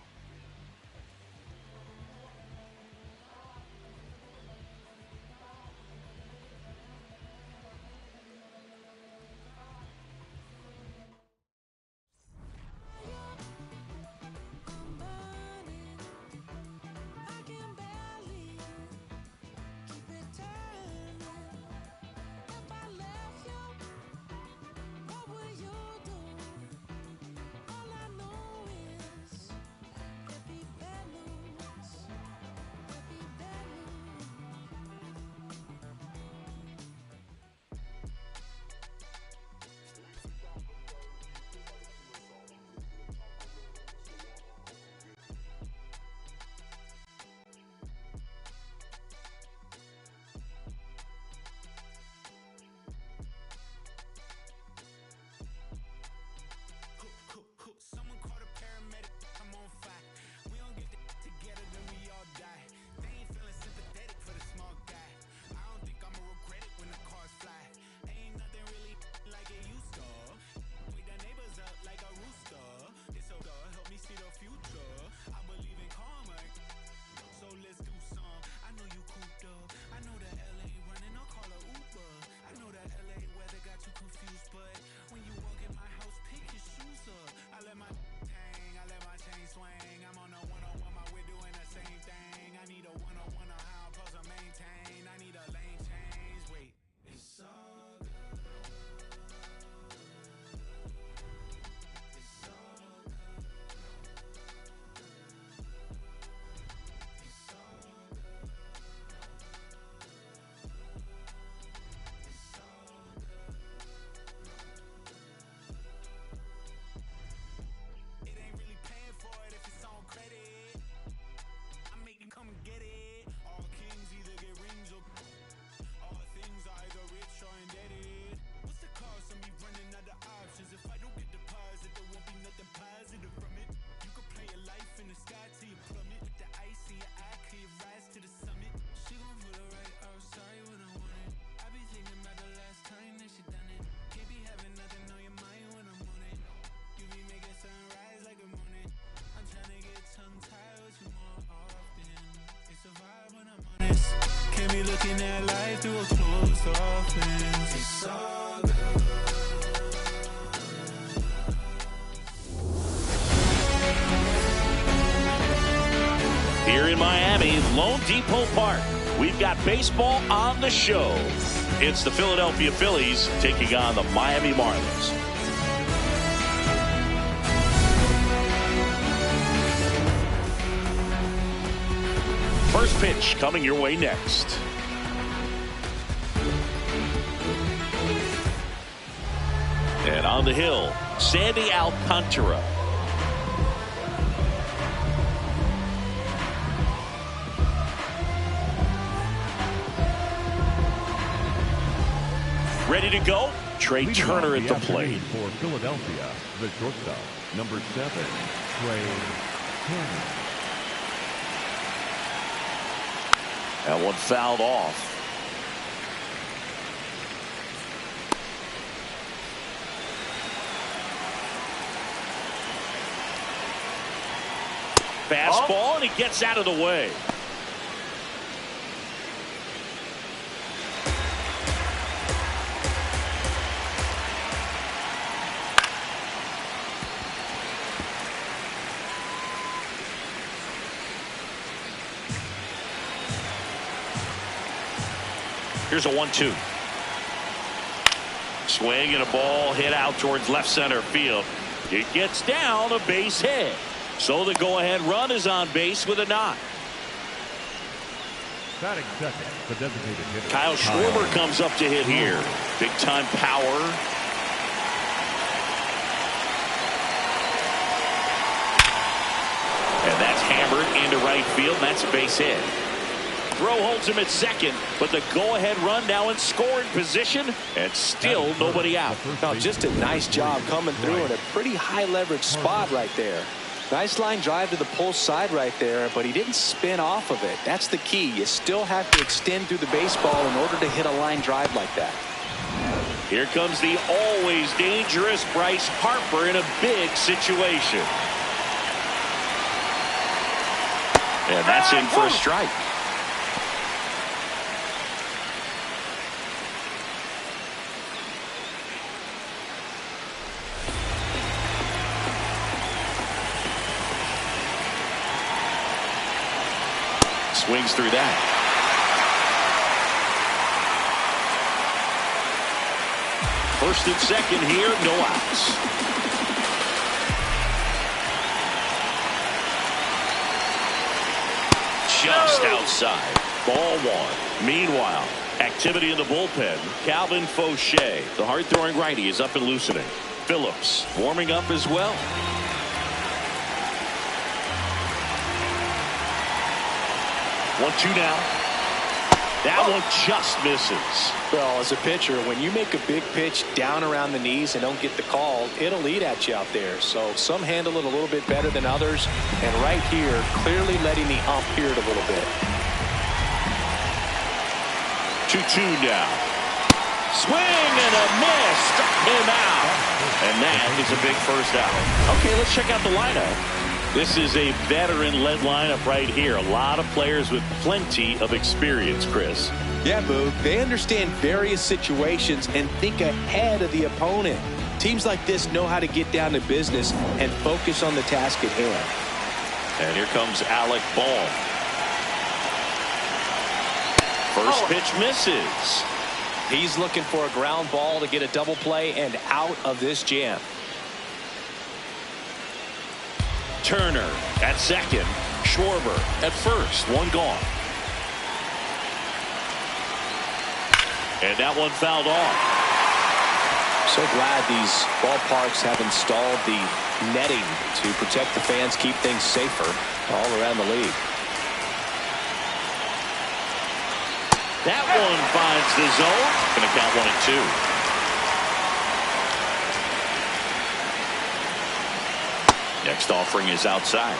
Can't be looking at life through a closed off lens. It's all good. Lone Depot Park. We've got baseball on the show. It's the Philadelphia Phillies taking on the Miami Marlins. First pitch coming your way next. And on the hill, Sandy Alcantara. Ready to go? Trey Turner at the plate. For Philadelphia, the shortstop, number 7, Trey Turner. That one fouled off. Fastball, and he gets out of the way. Here's a 1-2. Swing and a ball hit out towards left center field. It gets down a base hit. So the go-ahead run is on base with a knock. Batting second, the designated hitter. Kyle Schwarber comes up to hit here. Big time power. And that's hammered into right field. That's a base hit. Throw holds him at second, but the go-ahead run now in scoring position, and still nobody out. No, just a nice job coming through in a pretty high leverage spot right there. Nice line drive to the pull side right there, but he didn't spin off of it. That's the key. You still have to extend through the baseball in order to hit a line drive like that. Here comes the always dangerous Bryce Harper in a big situation. And that's in for a strike. Swings through that. First and second here, no outs. Just outside. Ball one. Meanwhile, activity in the bullpen. Calvin Fauché, the hard-throwing righty, is up and loosening. Phillips warming up as well. 1-2 now. That one just misses. Well, as a pitcher, when you make a big pitch down around the knees and don't get the call, it'll eat at you out there. So some handle it a little bit better than others. And right here, clearly letting the ump hear it a little bit. 2-2 now. Swing and a miss. Struck him out. And that is a big first out. Okay, let's check out the lineup. This is a veteran-led lineup right here. A lot of players with plenty of experience, Chris. Yeah, Boog. They understand various situations and think ahead of the opponent. Teams like this know how to get down to business and focus on the task at hand. And here comes Alec Bohm. First pitch misses. He's looking for a ground ball to get a double play and out of this jam. Turner at second. Schwarber at first. One gone. And that one fouled off. So glad these ballparks have installed the netting to protect the fans, keep things safer all around the league. That one finds the zone. Going to count 1-2. Next offering is outside.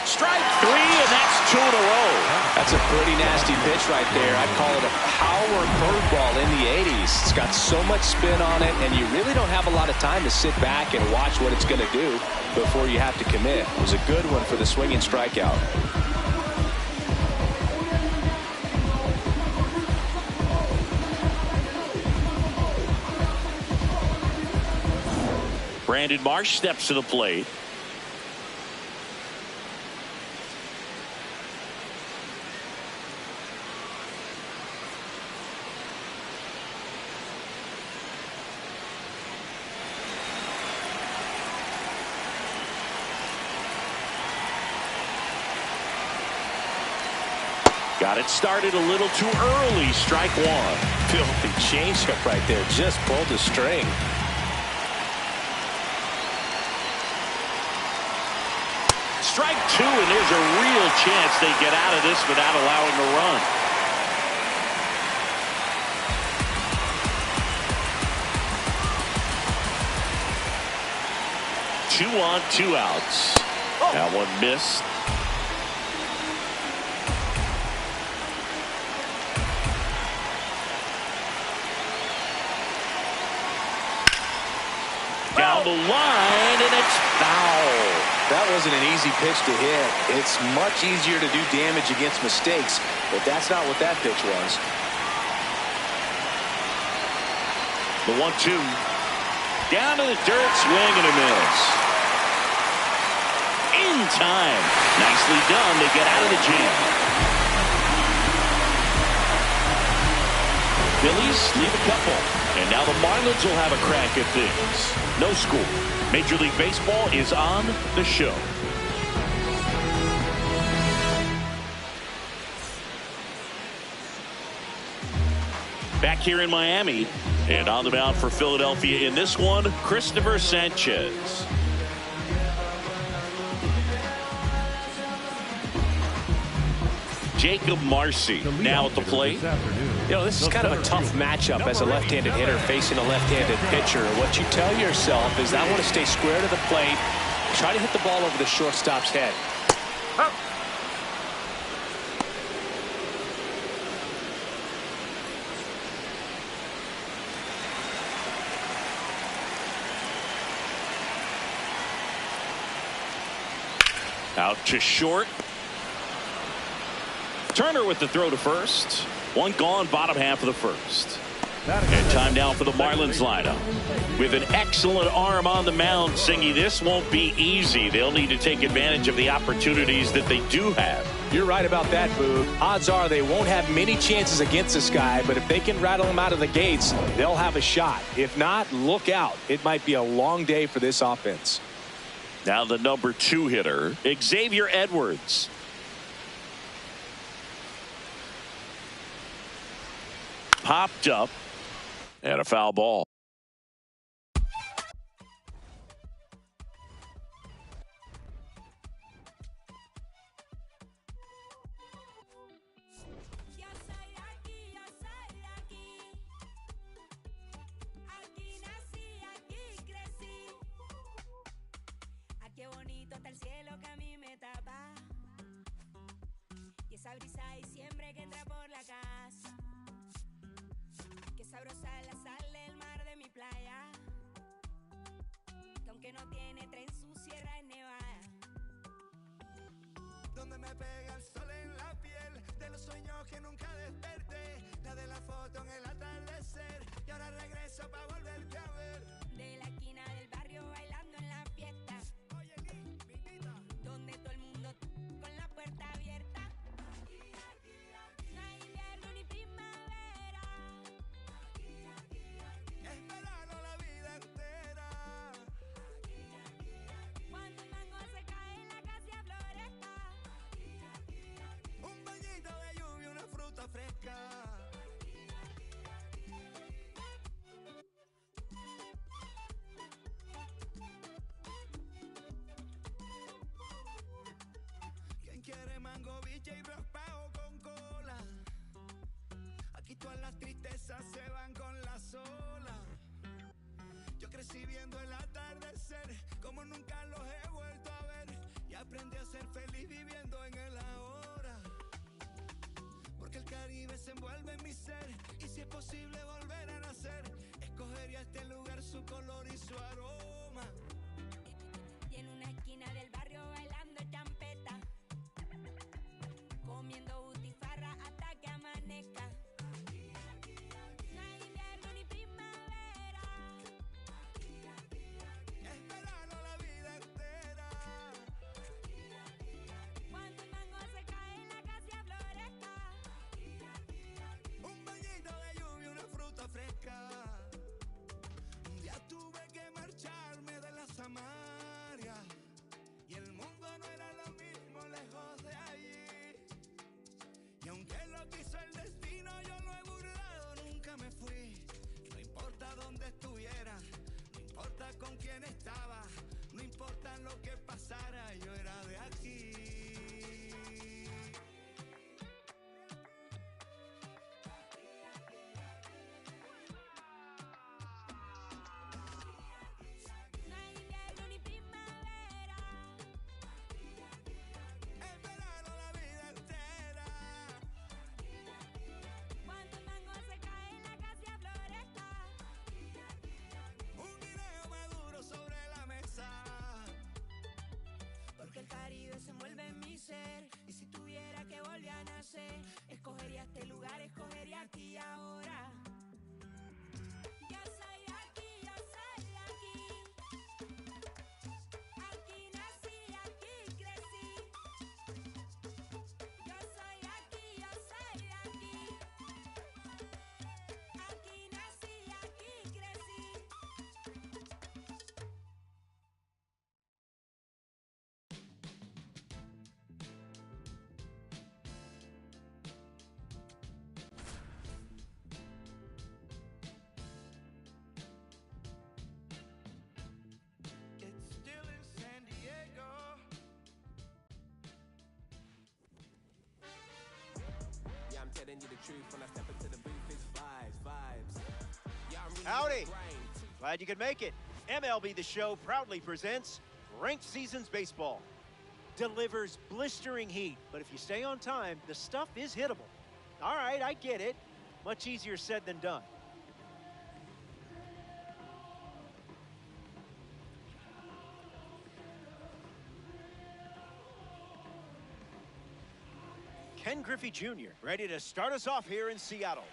Strike three, and that's 2 in a row. That's a pretty nasty pitch right there. I'd call it a power curveball in the 80s. It's got so much spin on it, and you really don't have a lot of time to sit back and watch what it's going to do before you have to commit. It was a good one for the swinging strikeout. Brandon Marsh steps to the plate. Got it started a little too early. Strike one. Filthy changeup right there. Just pulled the string. Strike two, and there's a real chance they get out of this without allowing a run. Two on, 2 outs. That one missed. Down the line, and it's foul. That wasn't an easy pitch to hit. It's much easier to do damage against mistakes, but that's not what that pitch was. The 1-2. Down to the dirt, swing and a miss. In time. Nicely done. They get out of the jam. Phillies leave a couple. And now the Marlins will have a crack at things. No score. Major League Baseball is on the show. Back here in Miami. And on the mound for Philadelphia in this one, Christopher Sanchez. Jacob Marcy now at the plate. You know, this is kind of a tough matchup as a left-handed hitter facing a left-handed pitcher. What you tell yourself is I want to stay square to the plate, try to hit the ball over the shortstop's head. Out to short. Turner with the throw to first. One gone, bottom half of the first. And time now for the Marlins lineup. With an excellent arm on the mound, Singy, this won't be easy. They'll need to take advantage of the opportunities that they do have. You're right about that, Boog. Odds are they won't have many chances against this guy, but if they can rattle him out of the gates, they'll have a shot. If not, look out. It might be a long day for this offense. Now the number 2 hitter, Xavier Edwards. Popped up, and a foul ball. Sabrosa la sal del mar de mi playa, que aunque no tiene tren su sierra es nevada. Donde me pega el sol en la piel, de los sueños que nunca desperté, la de la foto en el atardecer, y ahora regreso para volverte a ver. De la esquina del barrio bailando en la fiesta, Oye, Minita, donde todo el mundo con la puerta abierta. No hay invierno ni primavera. esperando la vida entera. Cuando el mango se cae en la casa floresta. Un bañito de lluvia, una fruta fresca. ¿Quién quiere mango, biche y raspado con cola? Aquí todas las tristezas se van con la sola. Yo crecí viendo el atardecer como nunca los he vuelto a ver, y aprendí a ser feliz viviendo en el ahora. Porque el Caribe se envuelve en mi ser, y si es posible volver a nacer, escogería este lugar, su color y su aroma. Y en una esquina del barrio bailando champeta, comiendo butifarra hasta que amanezca. No hay invierno ni primavera. importa con quién estaba, no importa lo que pasara, yo era de aquí. No hay invierno ni primavera. En verano la vida entera. Cuando el mango se cae en la casa floresta. Un guineo maduro sobre la mesa. Porque el Caribe se envuelve en mi ser. Y si tuviera que volver a nacer, escogería este lugar, escogería aquí y ahora. Yo soy de aquí, yo soy de aquí. Aquí nací, aquí crecí. Yo soy de aquí, yo soy de aquí. Aquí nací, aquí crecí. It's still in San Diego. Yeah, I'm telling you the truth. When I step into the booth, it's vibes. Yeah, I'm really Howdy. in the grind. Glad you could make it. MLB The Show proudly presents Ranked Seasons Baseball. Delivers blistering heat, but if you stay on time, the stuff is hittable. All right, I get it. Much easier said than done. Ken Griffey Jr. ready to start us off here in Seattle.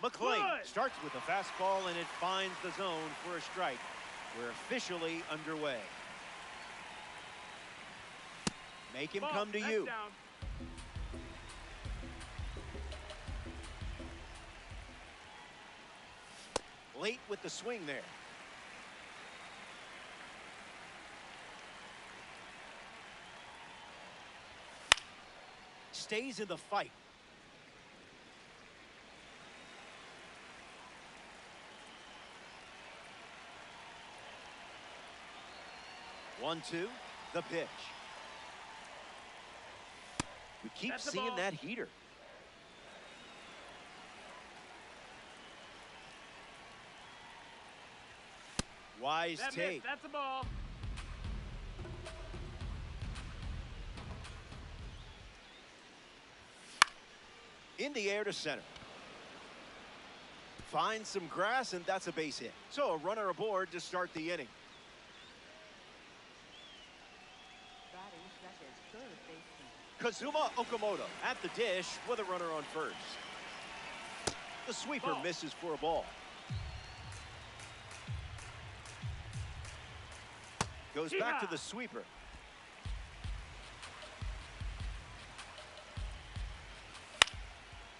McClain Good. starts with a fastball and it finds the zone for a strike. We're officially underway. Make him Ball. come to That's you. down. Late with the swing there. Stays in the fight. One, two, the pitch. We keep That's the seeing ball. that heater. Wise That take. missed. That's a ball. In the air to center. Finds some grass, and that's a base hit. So a runner aboard to start the inning. Batting second, third baseman. Kazuma Okamoto at the dish with a runner on first. The sweeper Ball. misses for a ball. Goes back to Yeehaw. the sweeper.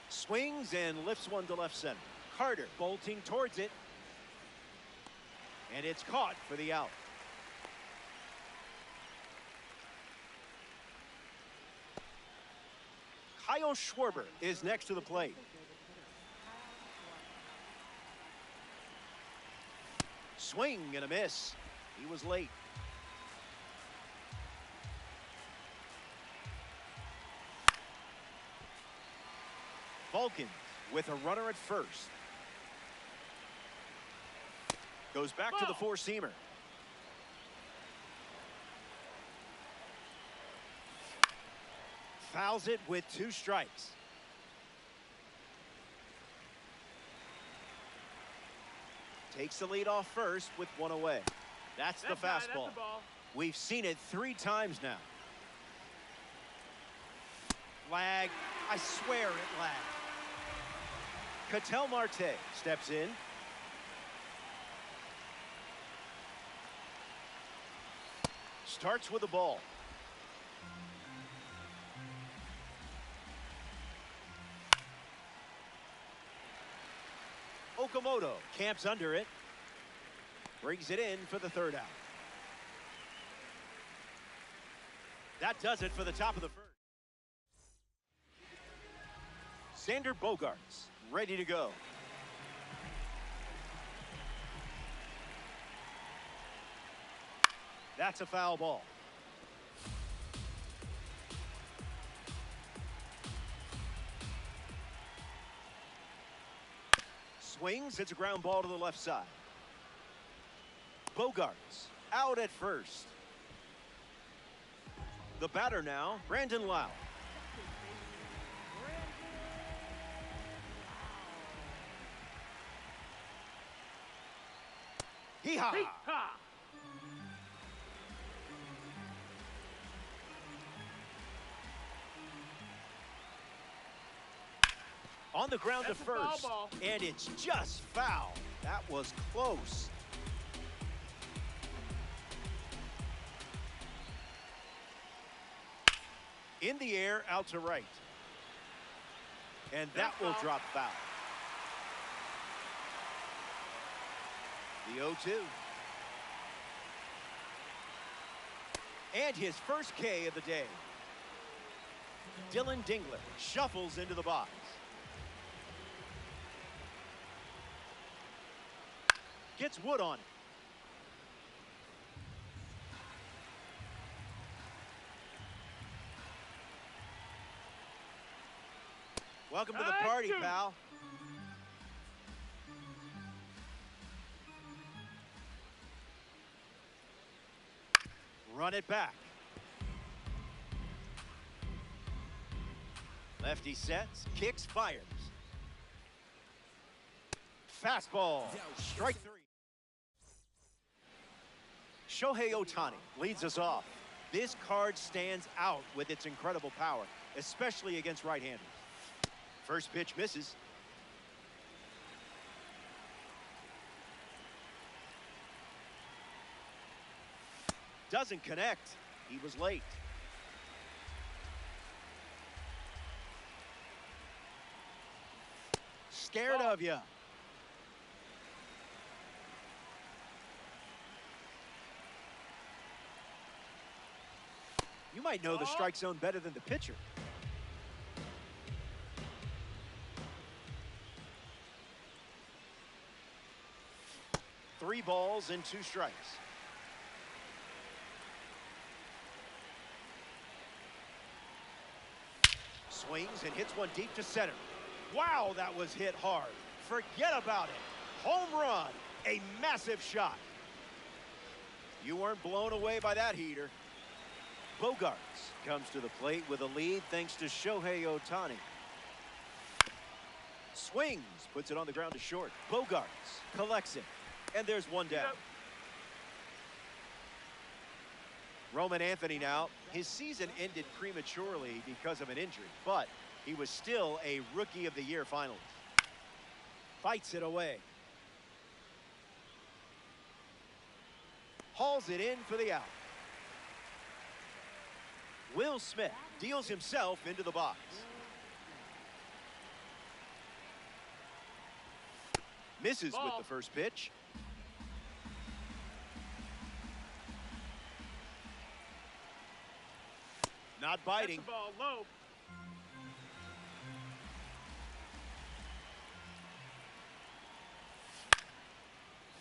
Swings and lifts one to left center. Carter bolting towards it. And it's caught for the out. Kyle Schwarber is next to the plate. Swing and a miss. He was late. Vulcan with a runner at first. Goes back to the Ball. four-seamer. Fouls it with two strikes. Takes the lead off first with one away. That's the That's high, fastball. That's a ball. We've seen it 3 times now. Flag. I swear it lagged. Ketel Marte steps in. Starts with the ball. Okamoto camps under it. Brings it in for the third out. That does it for the top of the first. Xander Bogaerts, ready to go. That's a foul ball. Swings, it's a ground ball to the left side. Bogaerts out at first. The batter now, Brandon Lau. Hee-haw! Ha! On the ground That's to a foul first, ball. and it's just foul. That was close. In the air, out to right. And that will drop foul. The 0-2. And his first K of the day. Dylan Dingler shuffles into the box. Gets wood on it. Welcome to the party, pal. Run it back. Lefty sets, kicks, fires. Fastball, strike three. Shohei Ohtani leads us off. This card stands out with its incredible power, especially against right-handers. First pitch misses. Doesn't connect. He was late. Scared of you. You might know the strike zone better than the pitcher. Three balls and two strikes. Swings and hits one deep to center. Wow, that was hit hard. Forget about it. Home run. A massive shot. You weren't blown away by that heater. Bogaerts comes to the plate with a lead thanks to Shohei Ohtani. Swings, puts it on the ground to short. Bogaerts collects it, and there's one down. Roman Anthony now. His season ended prematurely because of an injury, but he was still a Rookie of the Year finalist. Fights it away. Hauls it in for the out. Will Smith deals himself into the box. Misses with the first pitch. Not biting. That's the ball low.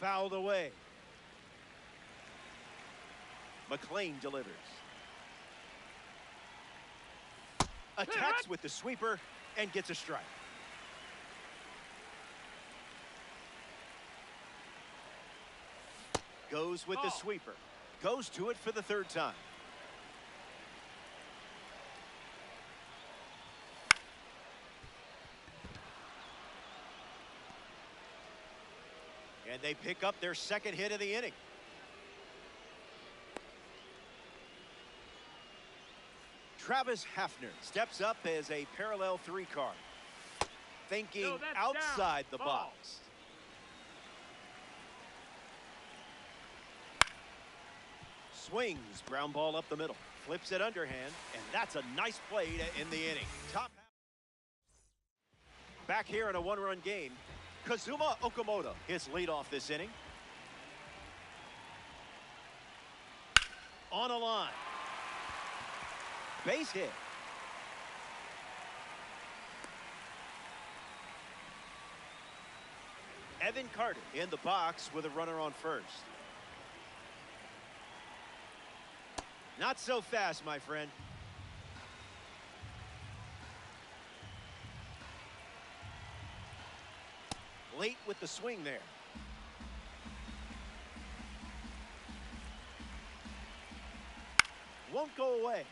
Fouled away. McLean delivers. Attacks with the sweeper and gets a strike. Goes with the sweeper. Goes to it for the third time. And they pick up their second hit of the inning. Travis Hafner steps up as a parallel three card. Thinking outside the box. Swings, ground ball up the middle. Flips it underhand, and that's a nice play to end the inning. Top half. Back here in a one-run game, Kazuma Okamoto, his leadoff this inning. On a line. Base hit. Evan Carter in the box with a runner on first. Not so fast, my friend. Late with the swing there. Won't go away.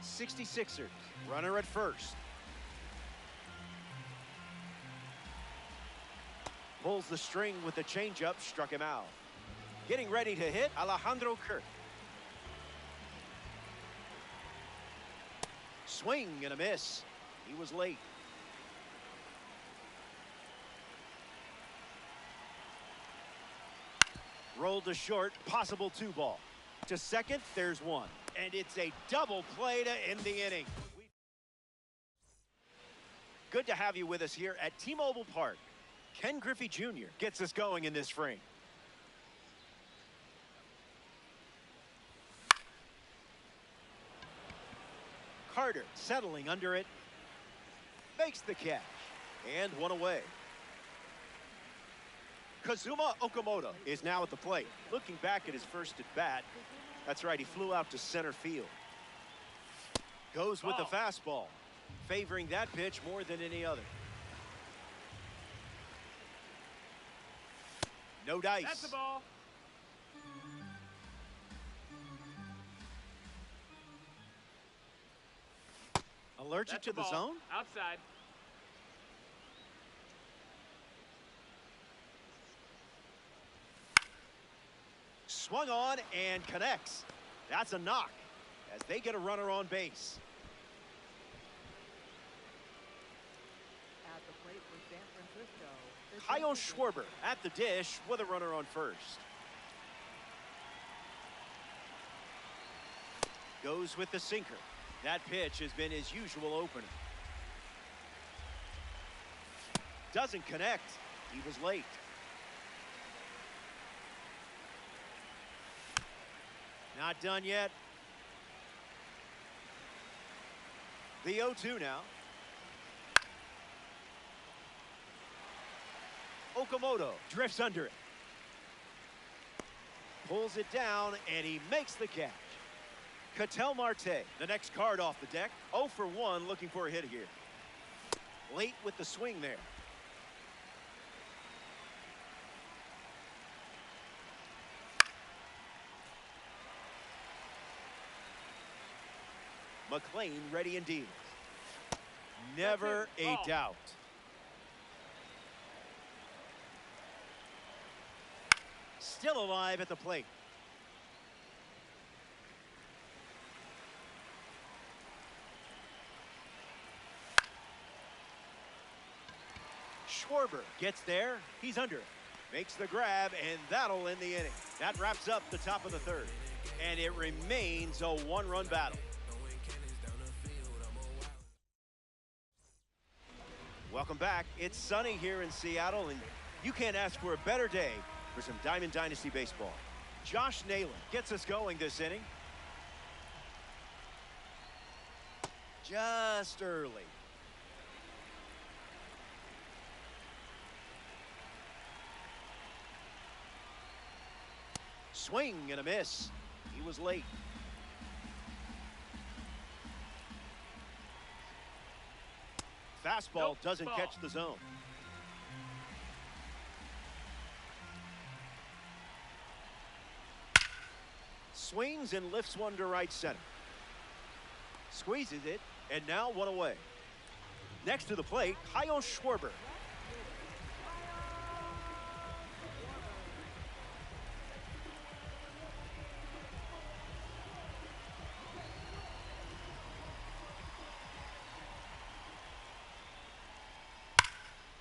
66ers, runner at first. Pulls the string with the changeup, struck him out. Getting ready to hit, Alejandro Kirk. Swing and a miss. He was late. Rolled to short, possible 2-ball. To second, there's one. And it's a double play to end the inning. Good to have you with us here at T-Mobile Park. Ken Griffey Jr. gets us going in this frame. Carter settling under it. Makes the catch. And one away. Kazuma Okamoto is now at the plate. Looking back at his first at bat. That's right, he flew out to center field. Goes with the fastball, favoring that pitch more than any other. No dice. That's the ball. Allergic to the zone? Outside. Swung on and connects. That's a knock as they get a runner on base. At the plate for San Francisco. Kyle Schwarber at the dish with a runner on first. Goes with the sinker. That pitch has been his usual opener. Doesn't connect. He was late. Not done yet. The 0-2 now. Okamoto drifts under it. Pulls it down, and he makes the catch. Ketel Marte, the next card off the deck. 0 for 1, looking for a hit here. Late with the swing there. McLean ready and deals. Never a doubt. Still alive at the plate. Schwarber gets there. He's under it. Makes the grab, and that'll end the inning. That wraps up the top of the third. And it remains a one-run battle. Welcome back. It's sunny here in Seattle, and you can't ask for a better day for some Diamond Dynasty baseball. Josh Naylor gets us going this inning. Just early. Swing and a miss. He was late. Fastball doesn't catch the zone. Swings and lifts one to right center. Squeezes it, and now one away. Next to the plate, Kyle Schwarber.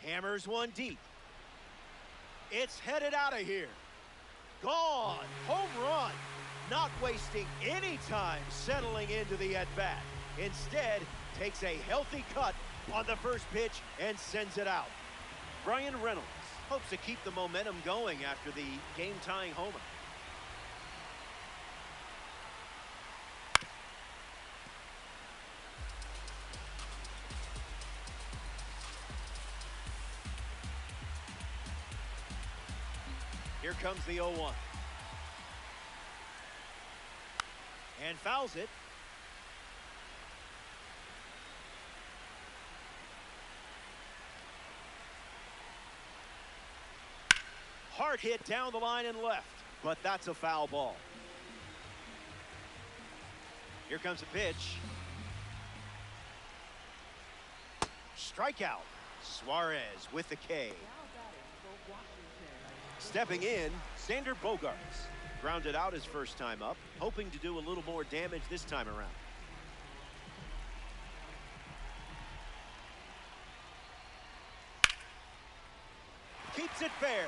Hammers one deep. It's headed out of here. Gone. Home run. Not wasting any time settling into the at-bat. Instead, takes a healthy cut on the first pitch and sends it out. Brian Reynolds hopes to keep the momentum going after the game-tying homer. Here comes the 0-1. And fouls it. Hard hit down the line and left, but that's a foul ball. Here comes a pitch. Strikeout. Suarez with the K. Stepping in, Xander Bogaerts. Grounded out his first time up, hoping to do a little more damage this time around. Keeps it fair.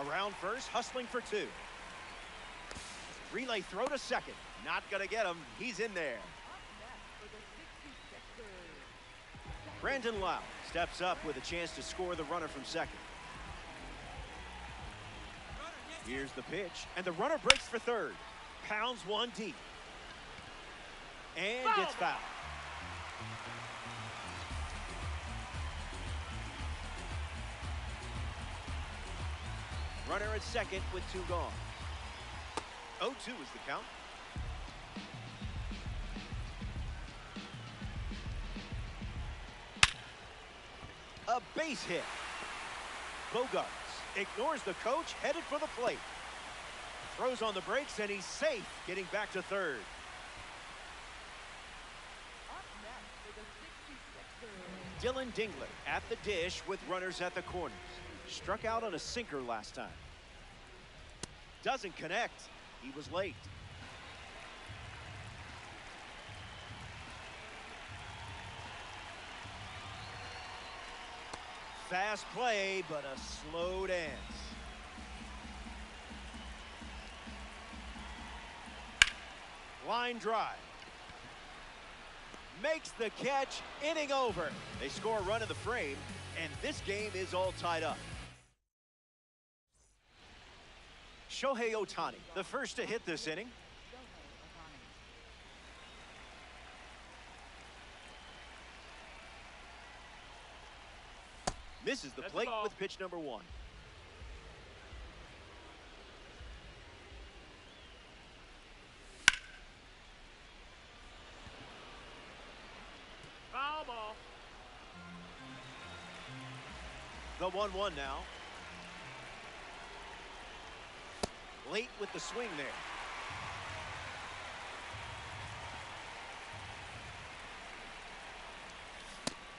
Around first, hustling for two. Relay throw to second. Not gonna get him. He's in there. Brandon Lau steps up with a chance to score the runner from second. Here's the pitch, and the runner breaks for third. Pounds one deep. And gets fouled. Runner at second with two gone. 0-2 is the count. A base hit. Bogaerts ignores the coach, headed for the plate. Throws on the brakes, and he's safe, getting back to third. Dylan Dingler at the dish with runners at the corners. Struck out on a sinker last time. Doesn't connect. He was late. Fast play, but a slow dance. Line drive. Makes the catch, inning over. They score a run in the frame, and this game is all tied up. Shohei Ohtani, the first to hit this inning. Misses the plate with pitch number 1. Foul ball. The 1-1 now. Late with the swing there.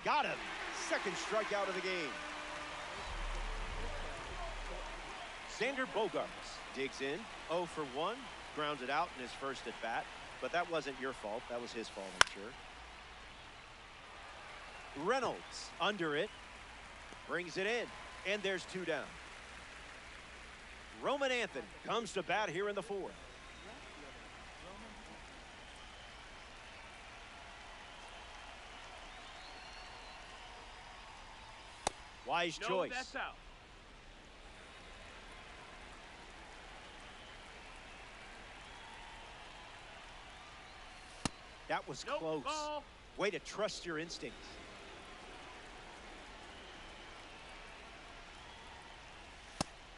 Got him. Second strikeout of the game. Xander Bogaerts digs in. 0 for 1. Grounded out in his first at bat. But that wasn't your fault. That was his fault, I'm sure. Reynolds under it. Brings it in. And there's 2 down. Roman Anthony comes to bat here in the 4th. Wise choice. That's out. That was close. Ball. Way to trust your instincts.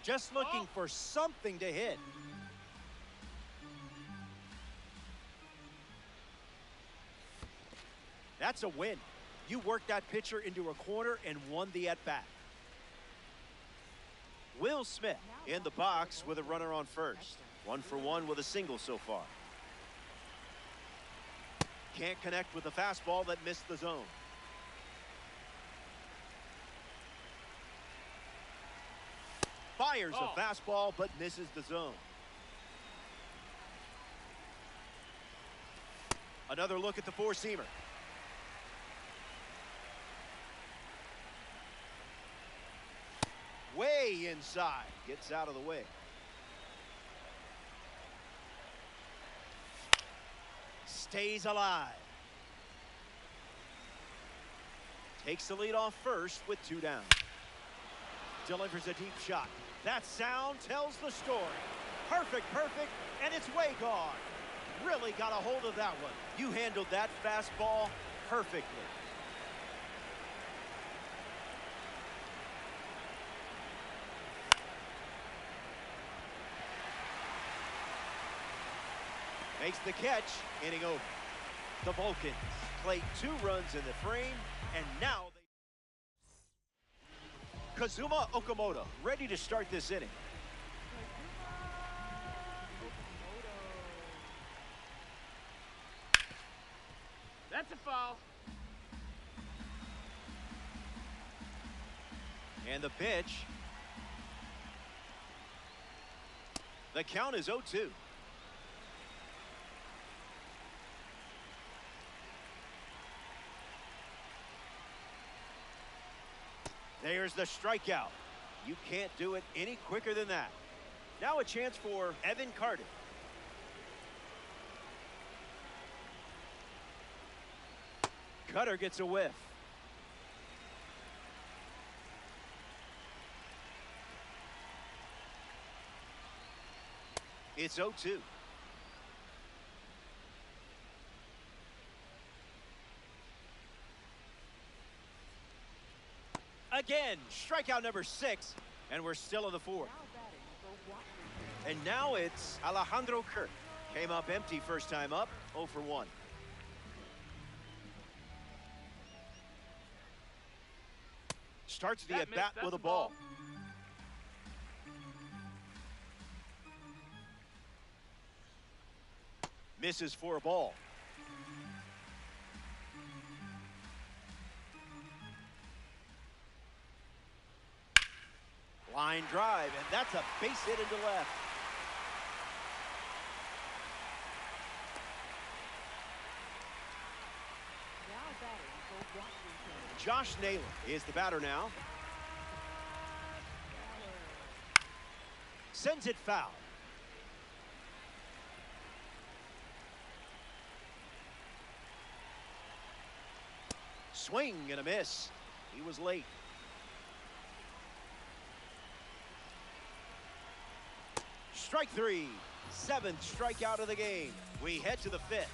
Just looking for something to hit. That's a win. You worked that pitcher into a corner and won the at-bat. Will Smith in the box with a runner on first. 1 for 1 with a single so far. Can't connect with the fastball that missed the zone. Fires a fastball but misses the zone. Another look at the four-seamer. Way inside. Gets out of the way. Stays alive. Takes the lead off first with 2 down. Delivers a deep shot. That sound tells the story. Perfect, and it's way gone. Really got a hold of that one. You handled that fastball perfectly. Makes the catch, inning over. The Vulcans play 2 runs in the frame, and now Kazuma Okamoto ready to start this inning. That's a foul. And the pitch. The count is 0-2. There's the strikeout. You can't do it any quicker than that. Now a chance for Evan Carter. Cutter gets a whiff. It's 0-2. Again, strikeout number 6, and we're still in the 4th. And now it's Alejandro Kirk. Came up empty first time up, 0 for 1. Starts the at-bat with a ball. Misses for a ball. Line drive, and that's a base hit into left. Josh Naylor is the batter now. Sends it foul. Swing and a miss. He was late. Strike 3. 7th strikeout of the game. We head to the 5th.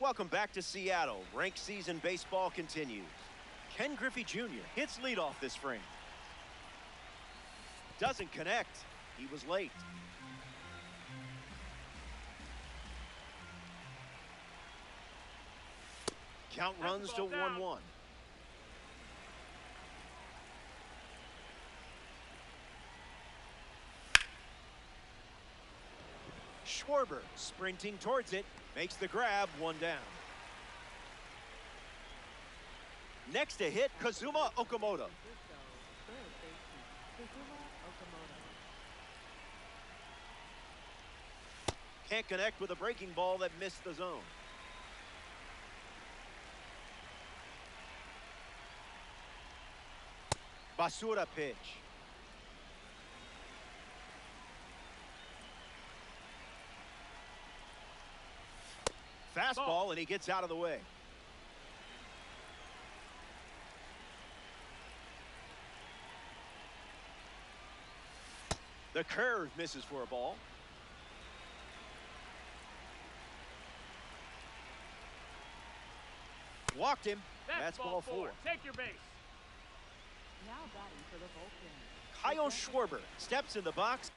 Welcome back to Seattle. Ranked season baseball continues. Ken Griffey Jr. hits leadoff this frame. Doesn't connect. He was late. Count runs to 1-1. Schwarber sprinting towards it, makes the grab, 1 down. Next to hit, Kazuma Okamoto. Can't connect with a breaking ball that missed the zone. Basura pitch. Fastball, and he gets out of the way. The curve misses for a ball. Walked him. That's ball 4. Take your base. Now batting for the Vulcans. Kyle Schwarber steps in the box.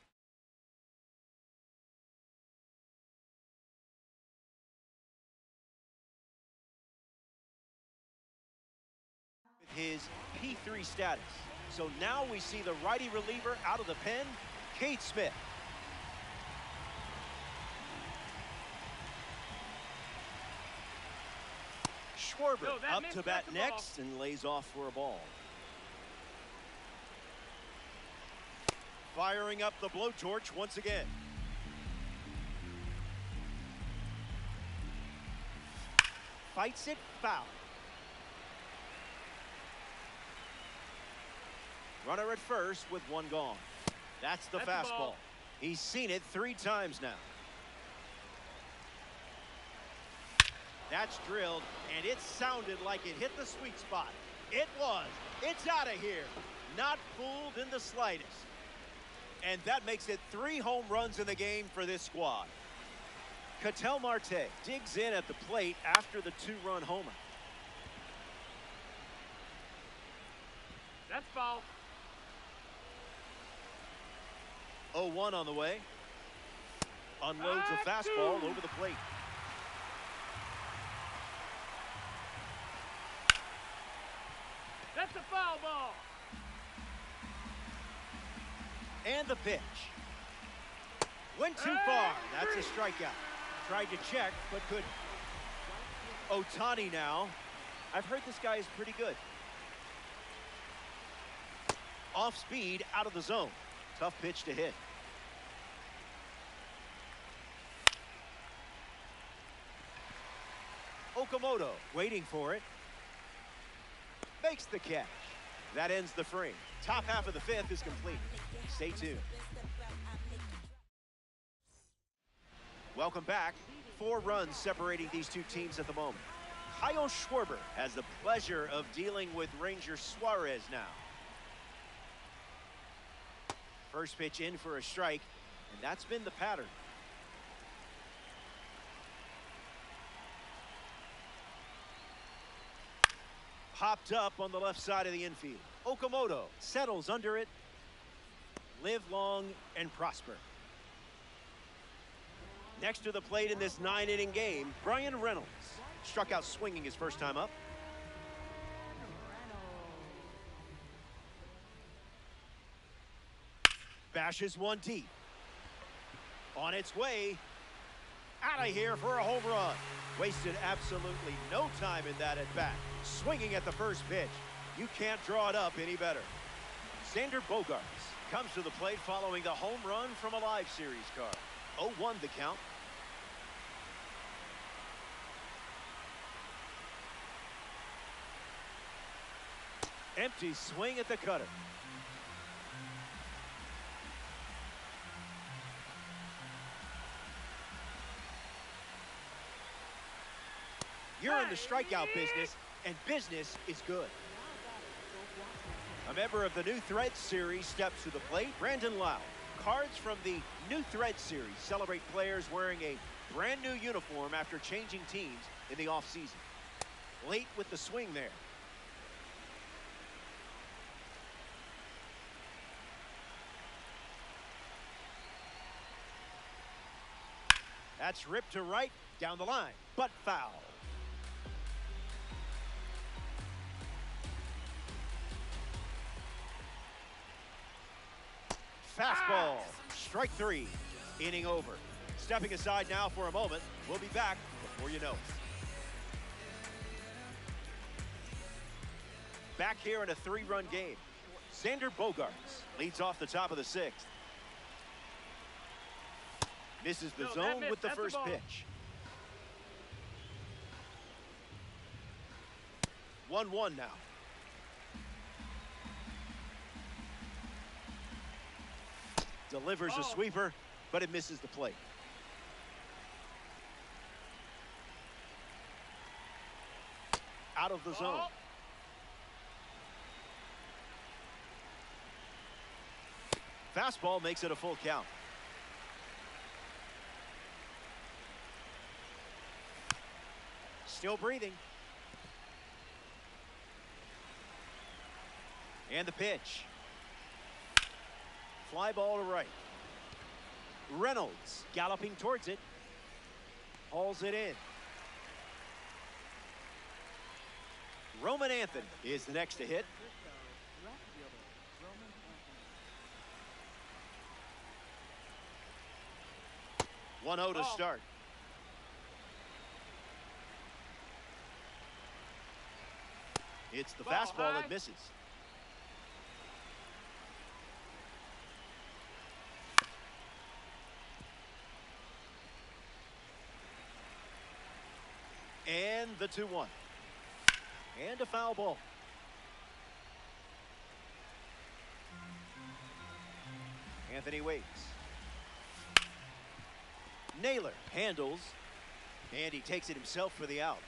His P3 status. So now we see the righty reliever out of the pen, Cade Smith. Schwarber up to bat next and lays off for a ball. Firing up the blowtorch once again. Fights it foul. Runner at first with 1 gone. That's the fastball. He's seen it 3 times now. That's drilled, and it sounded like it hit the sweet spot. It was. It's out of here. Not fooled in the slightest. And that makes it 3 home runs in the game for this squad. Ketel Marte digs in at the plate after the 2-run homer. That's foul. 0-1 on the way. Unloads a fastball over the plate. That's a foul ball. And the pitch. Went too far. That's a strikeout. Tried to check, but couldn't. Ohtani now. I've heard this guy is pretty good. Off speed, out of the zone. Tough pitch to hit. Okamoto waiting for it. Makes the catch. That ends the frame. Top half of the fifth is complete. Stay tuned. Welcome back. 4 runs separating these two teams at the moment. Kyle Schwarber has the pleasure of dealing with Ranger Suarez now. First pitch in for a strike, and that's been the pattern. Popped up on the left side of the infield. Okamoto settles under it. Live long and prosper. Next to the plate in this 9-inning game, Brian Reynolds. Struck out swinging his first time up. Bashes one deep. On its way. Out of here for a home run. Wasted absolutely no time in that at bat. Swinging at the first pitch. You can't draw it up any better. Xander Bogaerts comes to the plate following the home run from a live series card. 0-1 the count. Empty swing at the cutter. You're in the strikeout business, and business is good. A member of the New Threads series steps to the plate, Brandon Lau. Cards from the New Threads series celebrate players wearing a brand new uniform after changing teams in the offseason. Late with the swing there. That's ripped to right, down the line, but foul. Fastball, strike 3, inning over. Stepping aside now for a moment. We'll be back before you know it. Back here in a 3-run game. Xander Bogaerts leads off the top of the 6th. Misses the zone with the first pitch. 1-1 now. Delivers a sweeper, but it misses the plate. Out of the zone. Fastball makes it a full count. Still breathing. And the pitch. Fly ball to right. Reynolds galloping towards it. Hauls it in. Roman Anthony is the next to hit. 1-0 to start. It's the fastball that misses. And the 2-1. And a foul ball. Anthony waits. Naylor handles, and he takes it himself for the out.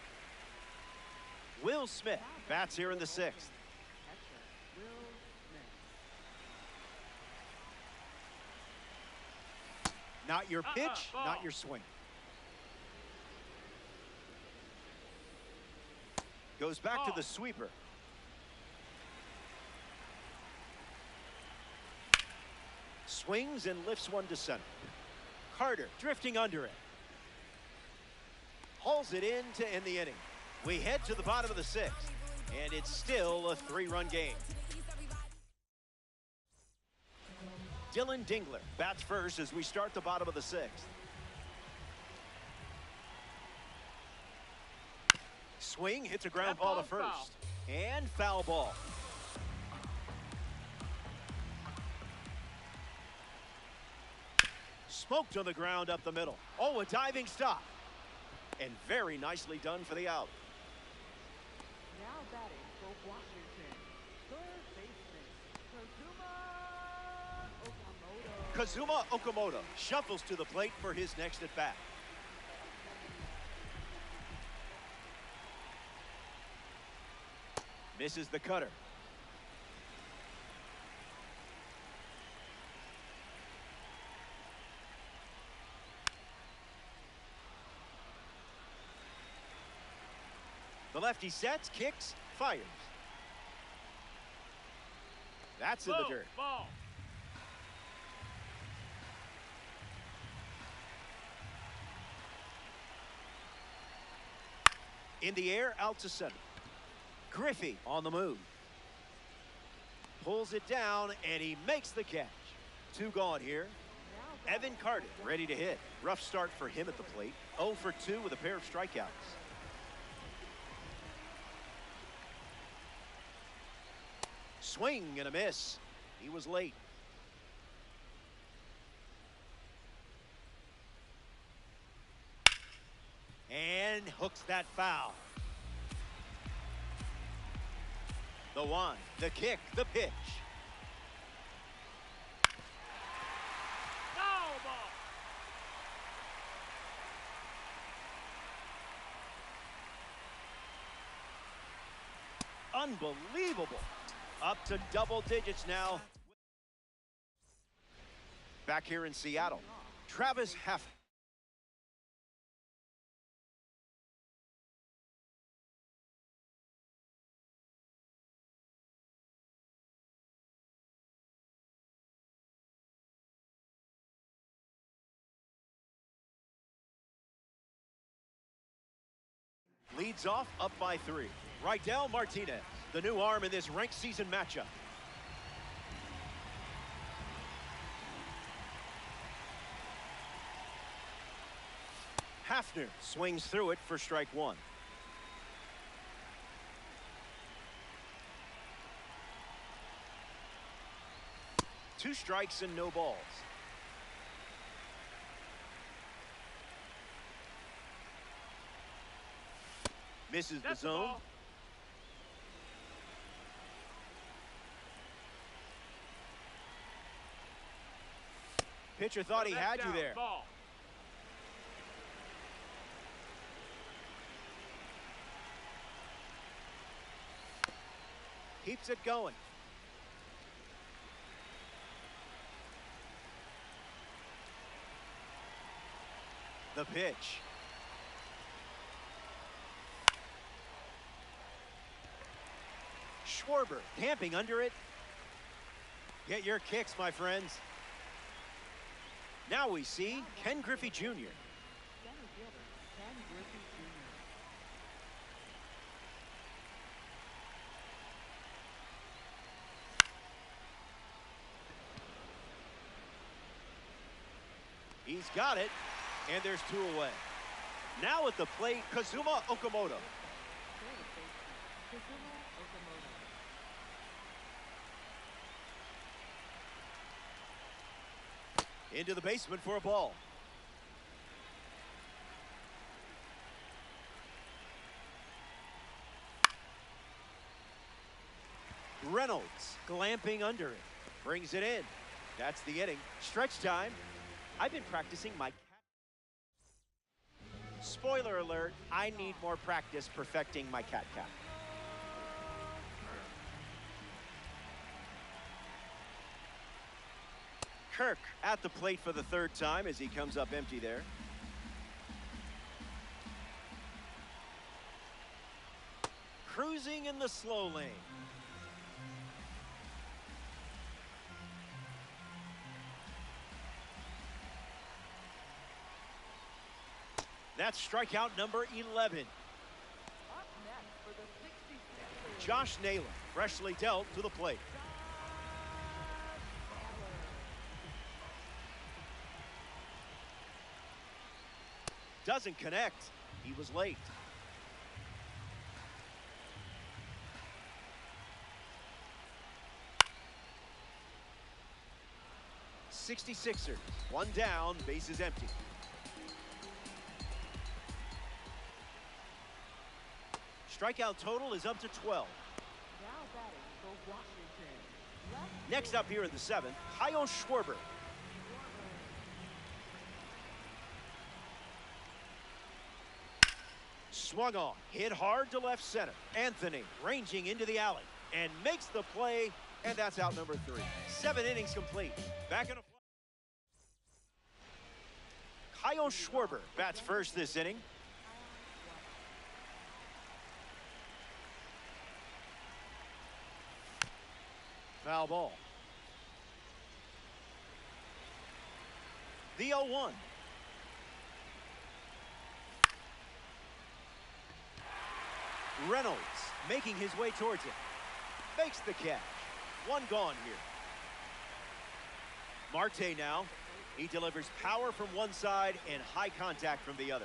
Will Smith bats here in the 6th. Not your pitch, not your swing. Goes back to the sweeper. Swings and lifts one to center. Carter drifting under it. Hauls it in to end the inning. We head to the bottom of the sixth, and it's still a 3-run game. Dylan Dingler bats first as we start the bottom of the sixth. Swing hits a ground ball to first. And foul ball. Smoked on the ground up the middle. Oh, a diving stop. And very nicely done for the out. Now batting for Washington, third baseman, Kazuma Okamoto shuffles to the plate for his next at bat. Misses the cutter. The lefty sets, kicks, fires. That's in the dirt. Ball. In the air, out to center. Griffey on the move. Pulls it down, and he makes the catch. 2 gone here. Evan Carter ready to hit. Rough start for him at the plate. 0 for 2 with a pair of strikeouts. Swing and a miss. He was late. And hooks that foul. The one, the kick, the pitch. Foul ball. Unbelievable. Up to double digits now. Back here in Seattle, Travis Hafner. Leads off up by 3. Rydell Martinez, the new arm in this ranked season matchup. Hafner swings through it for strike 1. Two strikes and no balls. Misses the zone. Pitcher thought he had you there. Ball. Keeps it going. The pitch. Schwarber camping under it. Get your kicks, my friends. Now we see Ken Griffey Jr. He's got it, and there's 2 away. Now at the plate, Kazuma Okamoto. Into the basement for a ball. Reynolds glamping under it. Brings it in. That's the inning. Stretch time. I've been practicing my... Spoiler alert, I need more practice perfecting my cat cap. Kirk at the plate for the 3rd time as he comes up empty there. Cruising in the slow lane. That's strikeout number 11. Up next for the 66ers. Josh Naylor, freshly dealt to the plate. Doesn't connect. He was late. '66ers, one down, bases empty. Strikeout total is up to 12. Now batting for Washington. Left Next up here in the 7th, Kyle Schwarber. Swung on, hit hard to left center. Anthony ranging into the alley and makes the play, and that's out number 3. 7 innings complete. Back in a Kyle Schwarber bats first this inning. Foul ball. The 0-1. Reynolds making his way towards it. Makes the catch. One gone here. Marte now. He delivers power from one side and high contact from the other.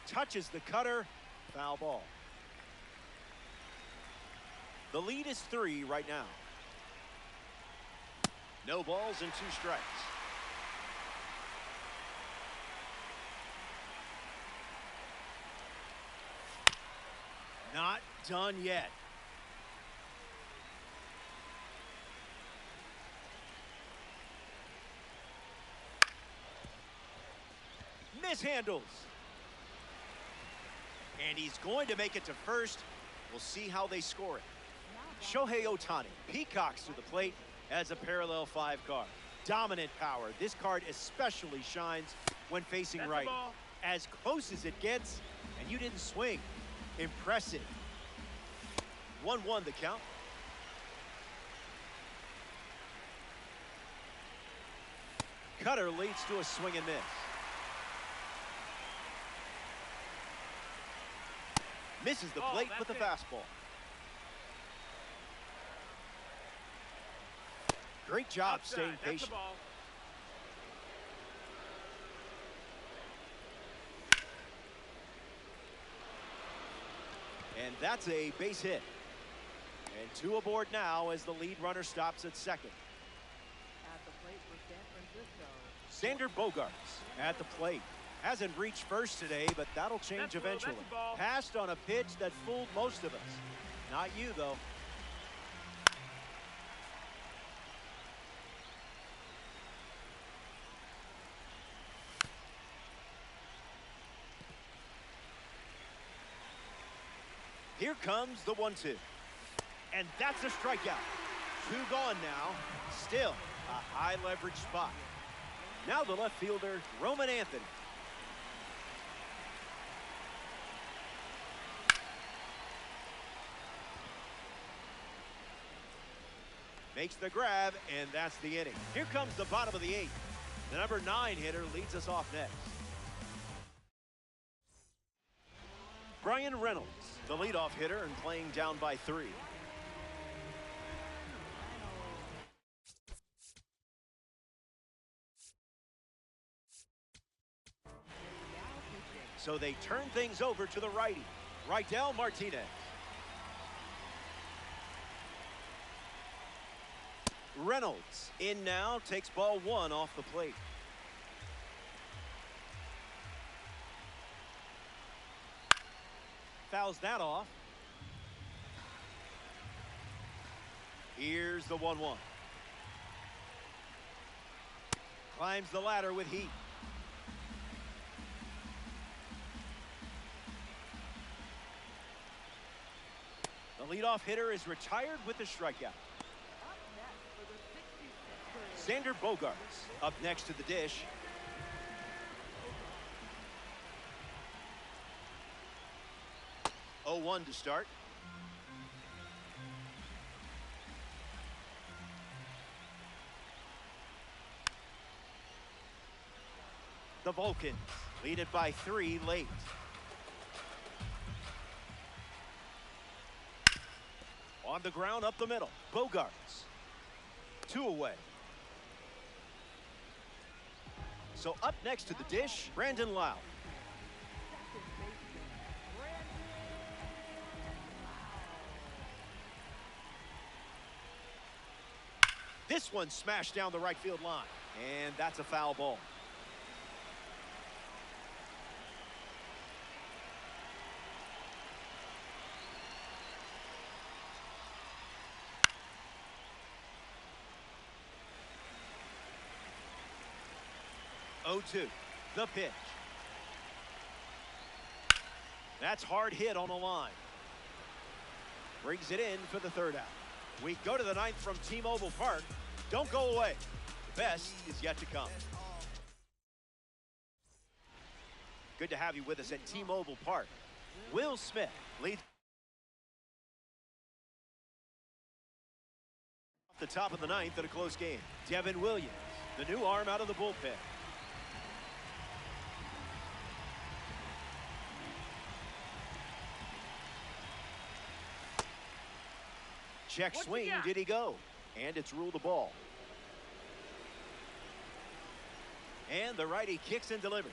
Touches the cutter. Foul ball. The lead is 3 right now. No balls and 2 strikes. Not done yet. Mishandles. And he's going to make it to first. We'll see how they score it. Shohei Ohtani peacocks to the plate as a parallel 5 card. Dominant power. This card especially shines when facing right. As close as it gets, and you didn't swing. Impressive. 1-1 the count. Cutter leads to a swing and miss. Misses the plate with the fastball. Great job staying patient. And that's a base hit. And 2 aboard now as the lead runner stops at second. at the plate for San Francisco. Xander Bogaerts at the plate. Hasn't reached first today, but that'll change eventually. Passed on a pitch that fooled most of us. Not you, though. Here comes the 1-2. And that's a strikeout. 2 gone now. Still a high leverage spot. Now the left fielder, Roman Anthony. Makes the grab, and that's the inning. Here comes the bottom of the 8th. The number 9 hitter leads us off next. Brian Reynolds, the leadoff hitter, and playing down by 3. So they turn things over to the righty, Rydell Martinez. Reynolds in now, takes ball 1 off the plate. Fouls that off. Here's the 1-1. Climbs the ladder with heat. The leadoff hitter is retired with a strikeout. Xander Bogaerts up next to the dish. Oh, 0-1 to start. The Vulcans lead it by 3 late. On the ground up the middle. Bogarts. 2 away. So up next to the dish, Brandon Lau. This one smashed down the right field line. And that's a foul ball. Oh, 2, the pitch. That's hard hit on the line. Brings it in for the 3rd out. We go to the 9th from T-Mobile Park. Don't go away. The best is yet to come. Good to have you with us at T-Mobile Park. Will Smith leads off the top of the 9th in a close game. Devin Williams, the new arm out of the bullpen. Check swing, did he go? And it's ruled a ball. And the righty kicks and delivers.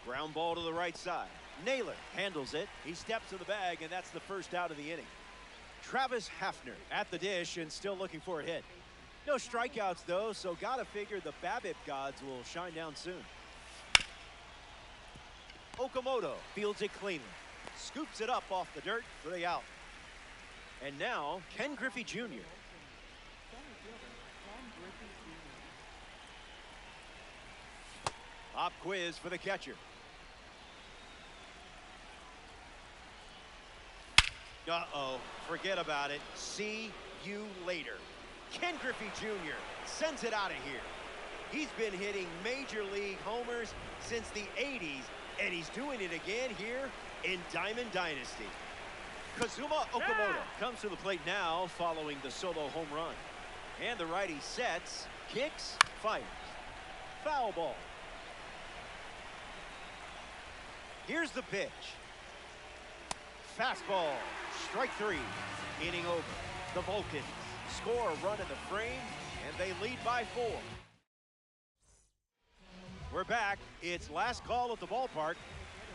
Ground ball to the right side. Naylor handles it. He steps to the bag, and that's the 1st out of the inning. Travis Hafner at the dish and still looking for a hit. No strikeouts, though, so gotta figure the BABIP gods will shine down soon. Okamoto fields it cleanly. Scoops it up off the dirt for the out. And now, Ken Griffey Jr. Pop quiz for the catcher. Uh-oh, forget about it. See you later. Ken Griffey Jr. sends it out of here. He's been hitting major league homers since the 80s, and he's doing it again here in Diamond Dynasty. Kazuma Okamoto comes to the plate now following the solo home run. And the righty sets, kicks, fires. Foul ball. Here's the pitch. Fastball. Strike 3. Inning over. The Vulcans score a run in the frame, and they lead by 4. We're back. It's last call at the ballpark,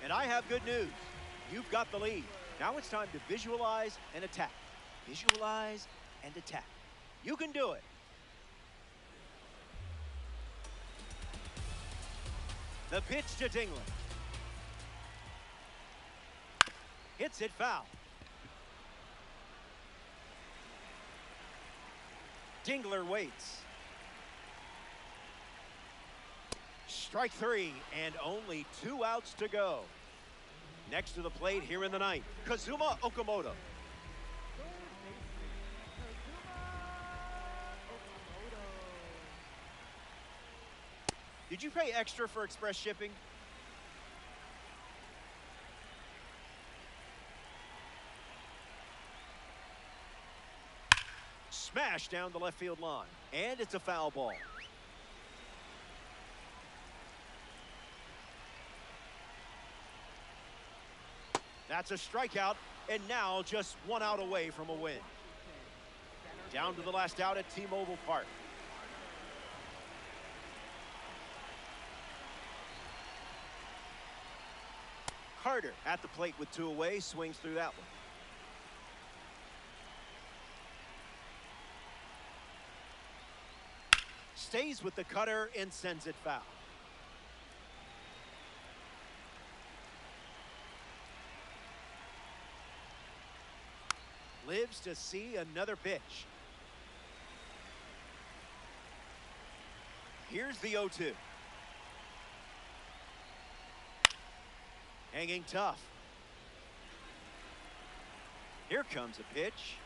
and I have good news. You've got the lead. Now it's time to visualize and attack. Visualize and attack. You can do it. The pitch to Dingler. Hits it foul. Dingler waits. Strike 3 and only 2 outs to go. Next to the plate here in the 9th, Kazuma Okamoto. Did you pay extra for express shipping? Smash down the left field line, and it's a foul ball. That's a strikeout, and now just 1 out away from a win. Down to the last out at T-Mobile Park. Carter at the plate with 2 away, swings through that one. Stays with the cutter and sends it foul. Lives to see another pitch. Here's the 0-2. Hanging tough. Here comes a pitch.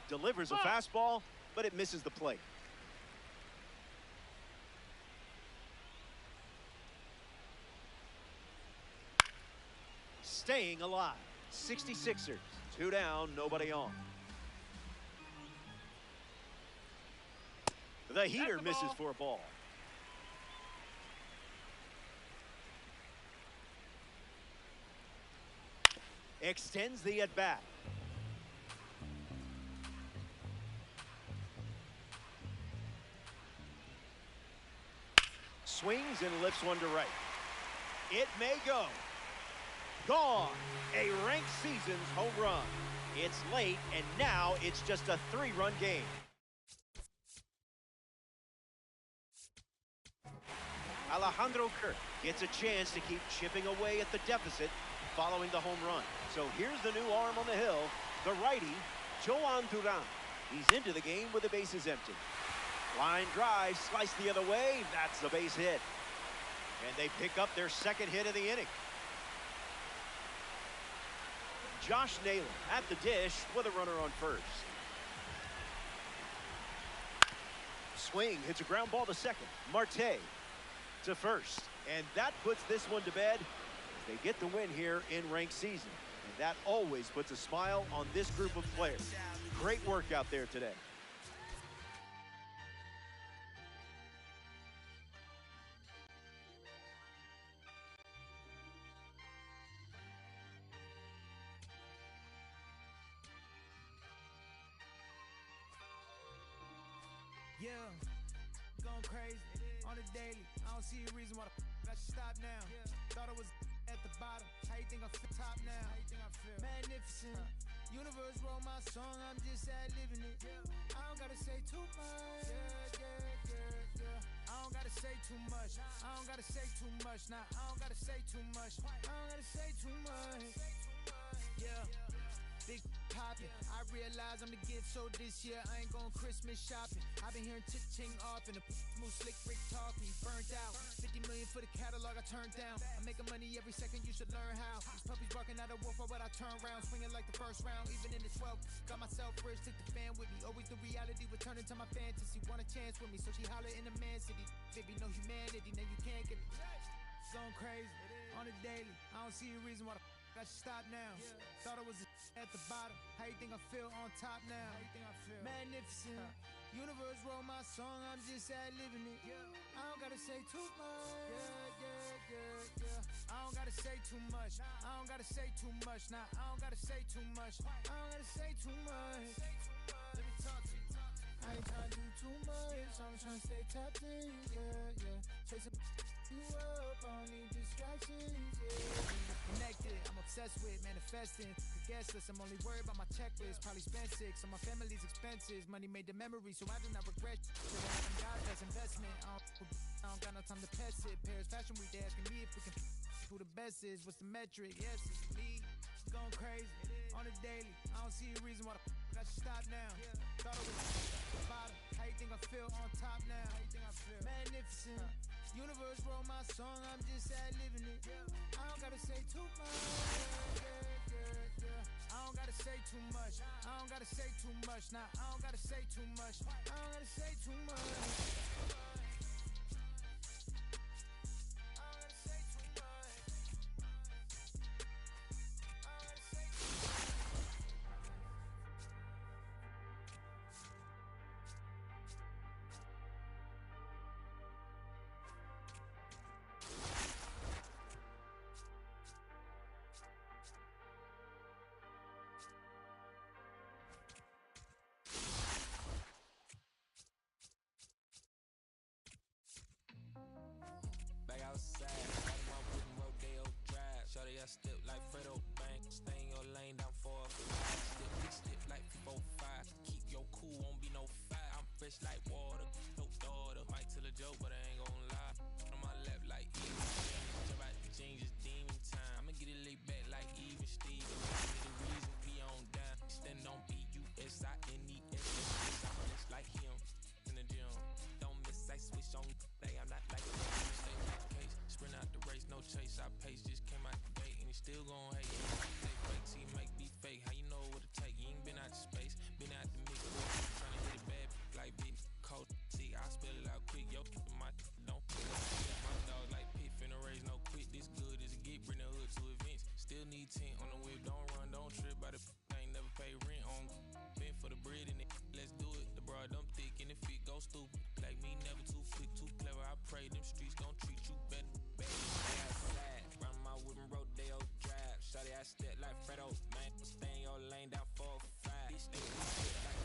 Delivers a fastball, but it misses the plate. Staying alive. 66ers. 2 down, nobody on. The heater misses for a ball. Extends the at-bat. Swings and lifts one to right. It may go. Gone. A ranked season's home run. It's late, and now it's just a 3-run game. Alejandro Kirk gets a chance to keep chipping away at the deficit following the home run. So here's the new arm on the hill, the righty, Joan Duran. He's into the game with the bases empty. Line drive, sliced the other way, that's the base hit. And they pick up their second hit of the inning. Josh Naylor at the dish with a runner on first. Swing, hits a ground ball to second. Marte to first. And that puts this one to bed. They get the win here in ranked season. And that always puts a smile on this group of players. Great work out there today. Yeah, going crazy on the daily. I don't see a reason why I should stop now. Thought I was at the bottom. How you think I feel top now? How you think I feel? Magnificent. Universe wrote my song, I'm just ad-libbing it. I don't gotta say too much. I don't gotta say too much. I don't gotta say too much. Nah, I don't gotta say too much. I don't gotta say too much. Yeah. Big poppin', I realize I'm the gift, so this year I ain't going Christmas shopping. I've been hearing ching off and the smooth slick Rick talking. Burnt out, 50 million for the catalog I turned down. I'm making money every second, you should learn how. These puppies barking out a wolf, why would I turn around? Swinging like the first round, even in the 12th. Got myself rich, took the fan with me. Always the reality would turn into my fantasy. Want a chance with me, so she holler in the man city. Baby, no humanity, now you can't get it. Going crazy on the daily. I don't see a reason why I should stop now. Thought I was at the bottom. How you think I feel on top now? How you think I feel? Magnificent. Universe wrote my song, I'm just ad-libbing it. I don't gotta say too much. I don't gotta say too much. I don't gotta say too much. Nah, I don't gotta say too much. I don't gotta say too much. Let me talk to you. I ain't trying to do too much. I'm trying to stay tapped in. Chasing you up, I don't need distractions. Connected, I'm obsessed with manifesting. The guest list, I'm only worried about my checklist. Probably spent 6 on my family's expenses. Money made the memory, so I do not regret. God, that's investment. I don't got no time to pest it. Paris Fashion Week, they asking me if we can who the best is. What's the metric? Yes, it's me. Going crazy on the daily. I don't see a reason why I should stop now. Thought I was at the bottom. How you think I feel on top now? How you think I feel? Magnificent. Universe wrote my song, I'm just ad-libbing it. I don't gotta say too much. I don't gotta say too much. I don't gotta say too much. Nah, I don't gotta say too much. I don't gotta say too much. Shawty, I step like Fredo Bang. Stay in your lane down for a step like 4-5. Keep your cool, won't be no fight. I'm fresh like water, no daughter. Might tell a joke, but I ain't gon' lie. On my left like even jump out the jeans, just demon time. I'ma get it laid back like even Steve. The reason be on down. Stand on B-U-S-I-N-E-S. I'm just like him in the gym. Don't miss, I switch on. I'm not like him. Stay my case. Sprint out the race, no chase. I pace, just came out the gate and he still gon' hate. They fake, see, make me fake. How you know what it take? You ain't been out the space, been out the mix. Tryna hit it bad like big cold. See, I spell it out quick. Yo, my don't. My dog like pit, finna raise no quit. This good as it get, bring the hood to events. Still need tent on the whip. Don't run, don't trip. By the I ain't never pay rent on. Been for the bread and it. Let's do it. The broad dumb thick and the feet go stupid. Play I pray them streets don't treat you better. Baby, stay outside, round my wooden rodeo drive. Shawty, I step like Fredo, man. Stay in your lane down 4-5. These niggas step like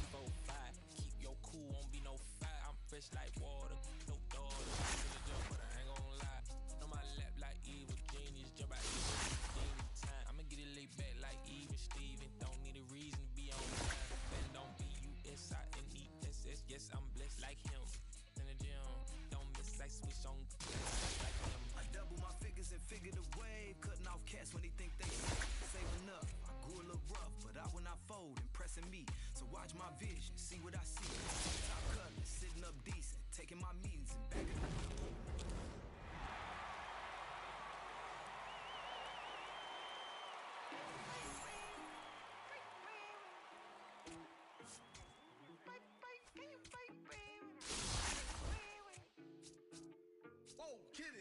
4-5. Keep your cool, won't be no fire. I'm fresh like water, no daughter. Still a jump, but I ain't gon' lie. On my lap like evil genius, jump out the demon time. I'ma get it laid back like even Steven. Don't need a reason to be on time. Then don't be USINESS. Yes, I'm blessed like him. In the gym, don't miss, I switch on like him. I double my figures and figure the wave. Cutting off cats when they think they safe. Saving up, I grew a little rough, but I will not fold, impressing me. So watch my vision, see what I see. Top cutting, sitting up decent, taking my meetings and back it up.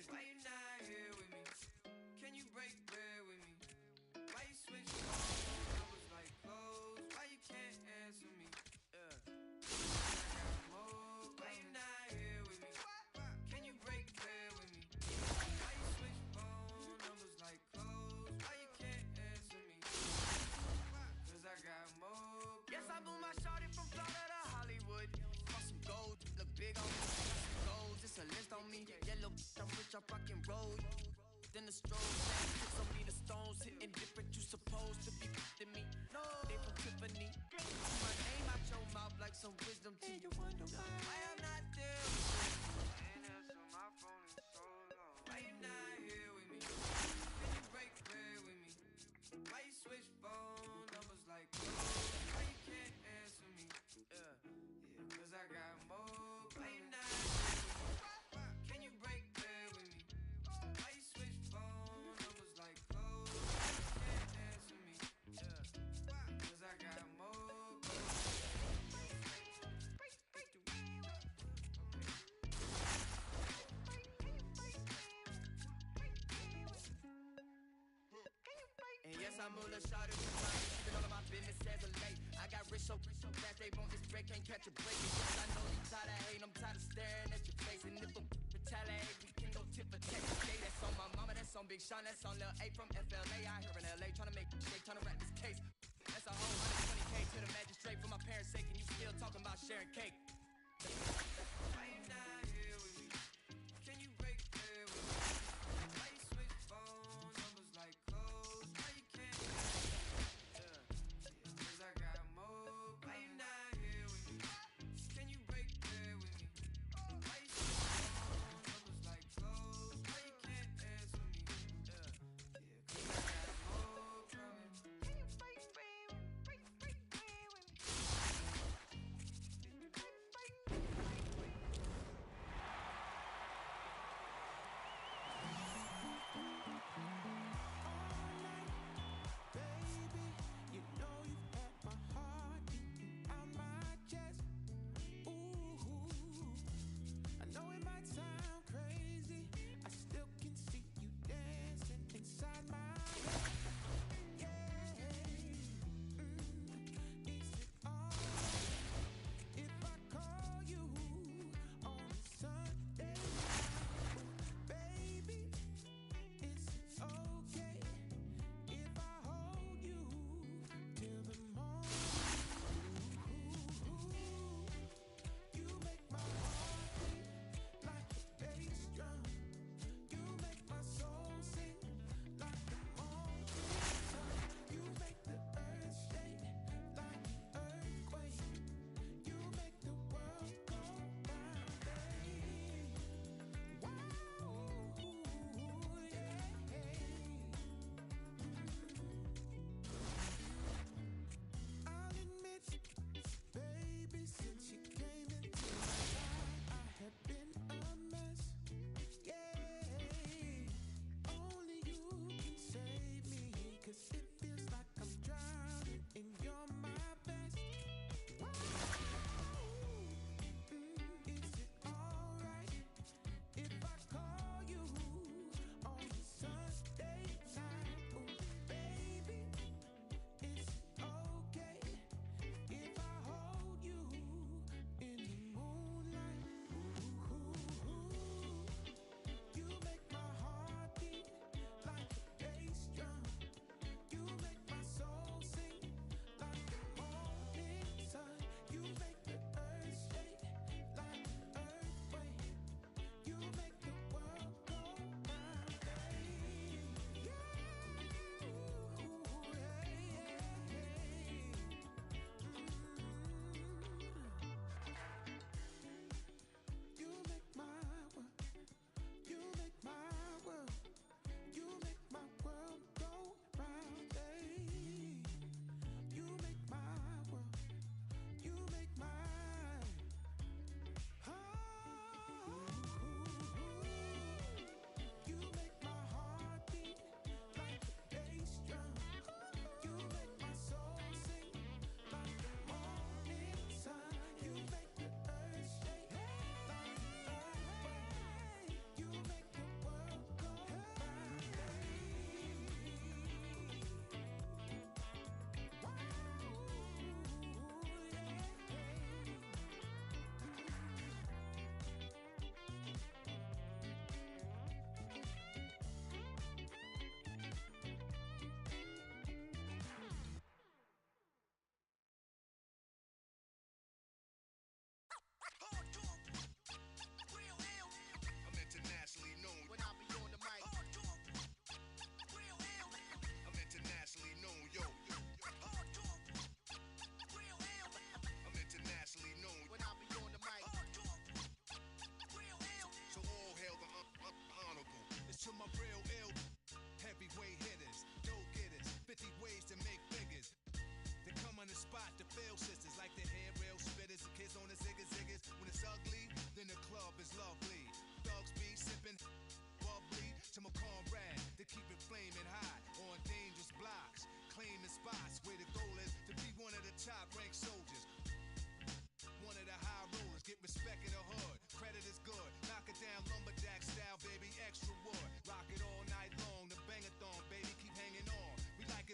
Why you not here with me? Can you break bread with me? Why you switch phones? I was like close. Why you can't answer me? I got more. Why you not here with me? Can you break bread with me? Why you switch phone numbers like close? Why you can't answer me? Cause I got more. Yes, I moved my shorty from Florida to Hollywood. For some gold, look big on me. Got some goals, it's a list on me. Yellow, I'm rich, I'm rockin' road. Then the strobes, hits on me, the stones hitting different. You supposed to be than me. No, they from Tiffany. My name out your mouth like some wisdom teeth. You wonder why I'm not there. Ain't answer my phone in so long. Why you not here with me? Can you break bread with me? Why you switch phone numbers like close? Why you can't answer me? Cause I got more. Why you not here with me? Can you break bread with me? Why you switch phone numbers like close? Why you can't answer me? Cause I got more. And yes, I'm a little shorty with time. Keeping all of my business as a late. I got rich so fast they won't this break, can't catch a break. And yes, I know you tired of hating, I'm tired of staring at your face. And if a retaliate, we can go tip for tat. Yeah, that's on my mama, that's on Big Sean, that's on Lil A from FLA. I here in LA trying to make shake, trying to wrap this case. That's a whole 120K to the magistrate for my parents' sake. And you still talking about sharing cake. Why you not here with me? Can you break bread with me? Why you switch phone numbers like close? Why you can't answer me? Cause I got more. Why you not here with me? Can you break bread with me? Why you switch phone numbers like close? Why you can't answer me? Cause I got more coming. Can you break bread with me? Break bread with me?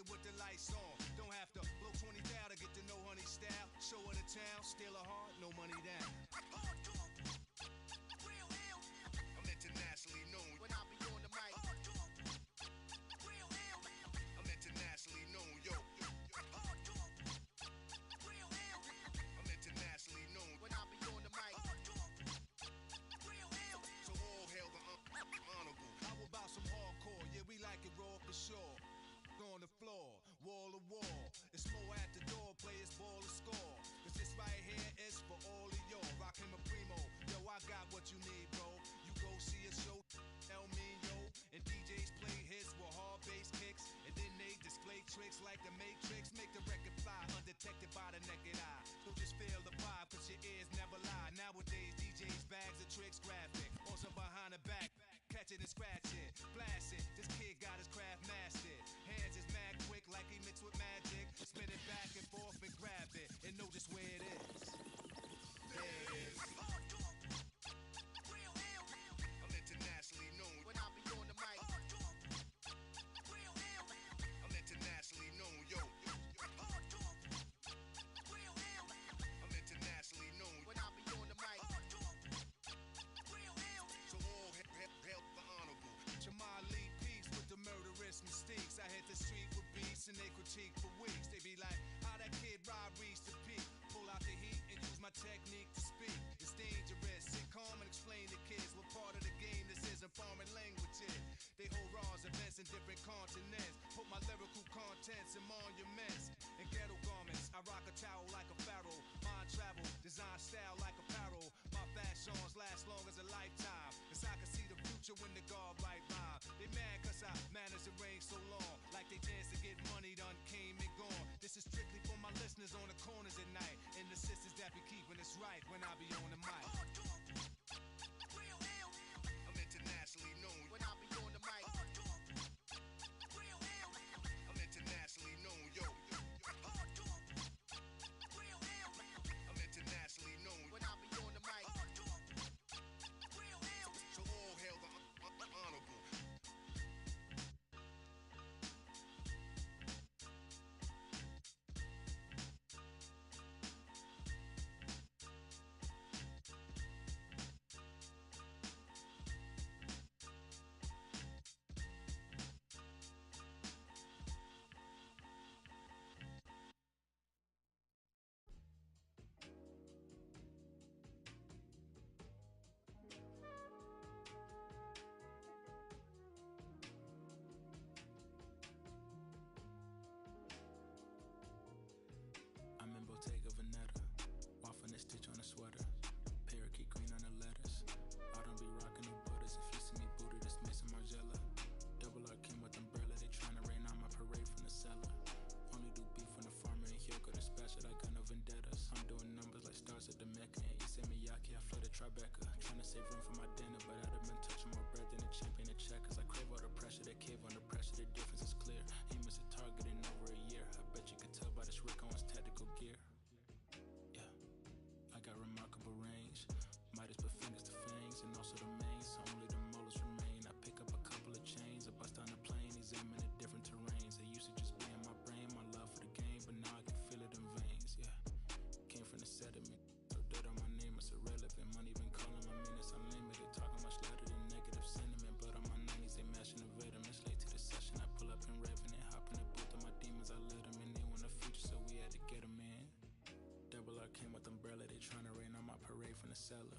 it with the lights on. Don't have to blow 20 down to get to know honey style. Show her the town, steal her heart, no money down. I'm internationally known when I be on the mic. I'm internationally known, yo. I'm internationally known when I be on the mic. So all hail the honorable. How about some hardcore? Yeah, we like it raw for sure. On the floor, wall to wall. It's more at the door, players ball and score. Cause this right here is for all of y'all. Rockin' my primo, yo, I got what you need, bro. You go see a show, tell me, yo. And DJs play hits with hard bass kicks. And then they display tricks like the Matrix. Make the record fly, undetected by the naked eye. So just feel the vibe, cause your ears never lie. Nowadays, DJs bags of tricks graphic. On some behind the back, catching and scratching, blasting. This kid got his craft mastered. Hands is mad quick like he mixed with magic. Spin it back and forth and grab it and know just where it is. There it is. I'm internationally known when I be on the mic. I'm internationally known, yo. I'm internationally known when I be on the mic. So all hail the honorable. Jamal Lee Peace with the murderous mistakes. I hit the street with beats and they critique for weeks. They be like, how that kid Rob reached the peak. Pull out the heat and use my technique to speak. It's dangerous. Sit calm and explain to kids what part of the game this isn't foreign languages. They hold raws, events in different continents. Put my lyrical contents in monuments and ghetto garments. I rock a towel like a pharaoh. Mind travel, design style like apparel. My fashions last long as a lifetime. Cause I can see the future when the guard right rhyme. They mad cause I managed to reign so long. Like they chance to get money done came and gone. This is strictly for my listeners on the corners at night. And the sisters that be keeping us right when I be on the mic. I'm internationally known when I be on the mic. I'm internationally known, yo. I'm internationally known when I be on the mic. So all hail the honorable. I'm in Bottega Veneta, waffling a stitch on a sweater, parakeet green on the lettuce. I don't be rocking no butters. If you see me booted, it's Mason Margiela. Double R came with umbrella, they tryna rain on my parade from the cellar. Only do beef when the farmer ain't here, go dispatch it, I got no vendettas. I'm doing numbers like stars at the Mecca, and Issei Miyake, I flooded Tribeca. Tryna save room for my dinner, but I'd have been touching more bread than a champion at checkers. I crave all the pressure, they cave under pressure, the difference is clear. He missed a target in over a year, I bet you could tell by this Rick Owens tactical gear. Yeah, I got remarkable range, Midas put fingers to fangs, and also the mains, so only the molars remain. I pick up a couple of chains, I bust down the plane, examine the different terrains. It used to just be in my brain, my love for the game, but now I can feel it in veins, yeah. Came from the sediment, so dirt on my name, it's irrelevant. Money been calling my minutes unlimited, talking much louder than negative sentiment. But on my 90s, they mashing the vitamins. Late to the session, I pull up in Revenant, hop in the booth of my demons, I let them in. They want a future, so we had to get them in. Double R came with umbrella, they tryna rain on my parade from the cellar.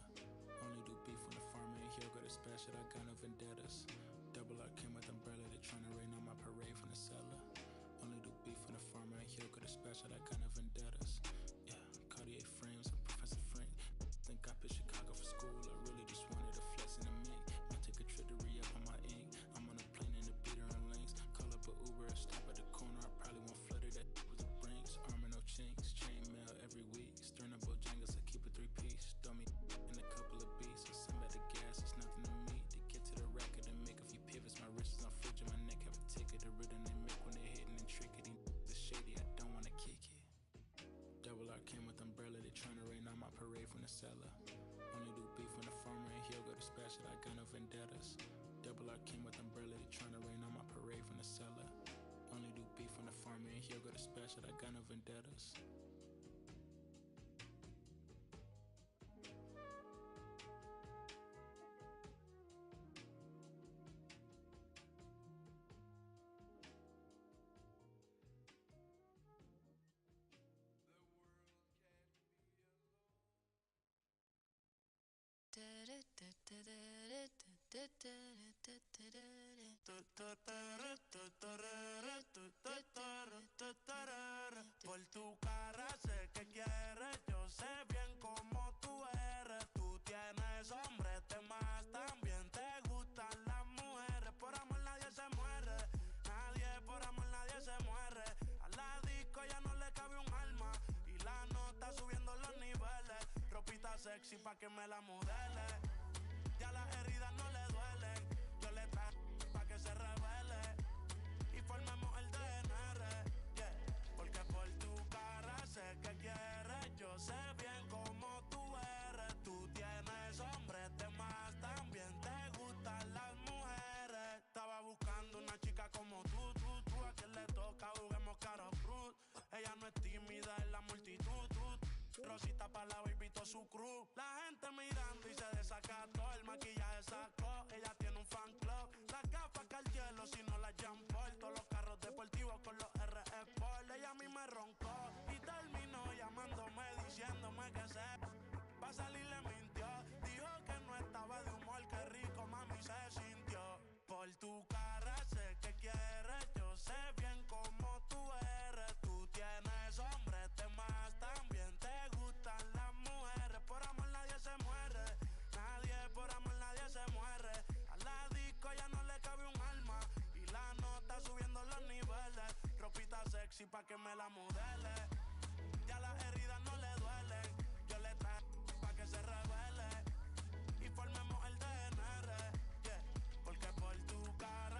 Only do beef when the farmer ain't here, go dispatch it, I got no vendettas. Double R came with umbrella, they tryna rain on my parade from the cellar. Only do beef when the farmer ain't here, go dispatch it, I got no vendettas. Yeah, Cartier frames, I'm Professor Frank. Think I picked Chicago for school, I really just wanted a flex in a mink. Might take a trip to re-up on my ink. I'm on a plane in the beater and links. Call up a Uber, stop at the corner, I probably won't flutter that with the brinks. Armor no chinks, chain mail every week. Stern up Bojangles, I keep a 3-piece. Throw me in a couple of beats, I send back the gas, it's nothing to me. To get to the record and make a few pivots, my wrist is on fridge and my neck have a ticket. The rhythm they make when they hitting and trickety. The shady, I don't wanna kick it. Double R came with umbrella, they tryna rain on my parade from the cellar. Only do beef when the farmer ain't here, go dispatch it, I got no vendettas. Double R came with umbrella, they tryna rain on my parade from the cellar. Only do beef when the for me and he'll go to special. I got no vendettas. Por tu cara sé que quieres, yo sé bien cómo tú eres. Tú tienes hombre, te más también te gustan las mujeres. Por amor nadie se muere, nadie por amor nadie se muere. A la disco ya no le cabe un alma y la nota subiendo los niveles. Ropita sexy pa' que me la modele. Ya las heridas no le duelen. Yo le traje pa' que se revele y formemos el DNR, yeah. Porque por tu cara sé que quieres, yo sé bien cómo tú eres. Tú tienes hombre, te más también te gustan las mujeres. Estaba buscando una chica como tú, a quien le toca juguemos caro cruz. Ella no es tímida en la multitud, Rosita pa' la baby to su crew. La gente mirando y se desacató, el maquillaje sacó. Ella tiene un fan club, las gafas que al hielo si no las Jean Paul. Todos los carros deportivos con los RE Sport. Ella a mí me roncó y terminó llamándome diciéndome que se pa' salir le mintió. Dijo que no estaba de humor, que rico mami se sintió. Por tu cara sé que quieres, yo sé bien cómo tú eres. Tú tienes hombre, te más también te gustan las mujeres. Por amor nadie se muere, nadie por amor nadie se muere. A la disco ya no le cabe un alma y la nota subiendo los niveles. Ropita sexy pa' que me la modele. Ya las heridas no le duelen. Yo le traje pa' que se revele y formemos el DNR, yeah. Porque por tu cara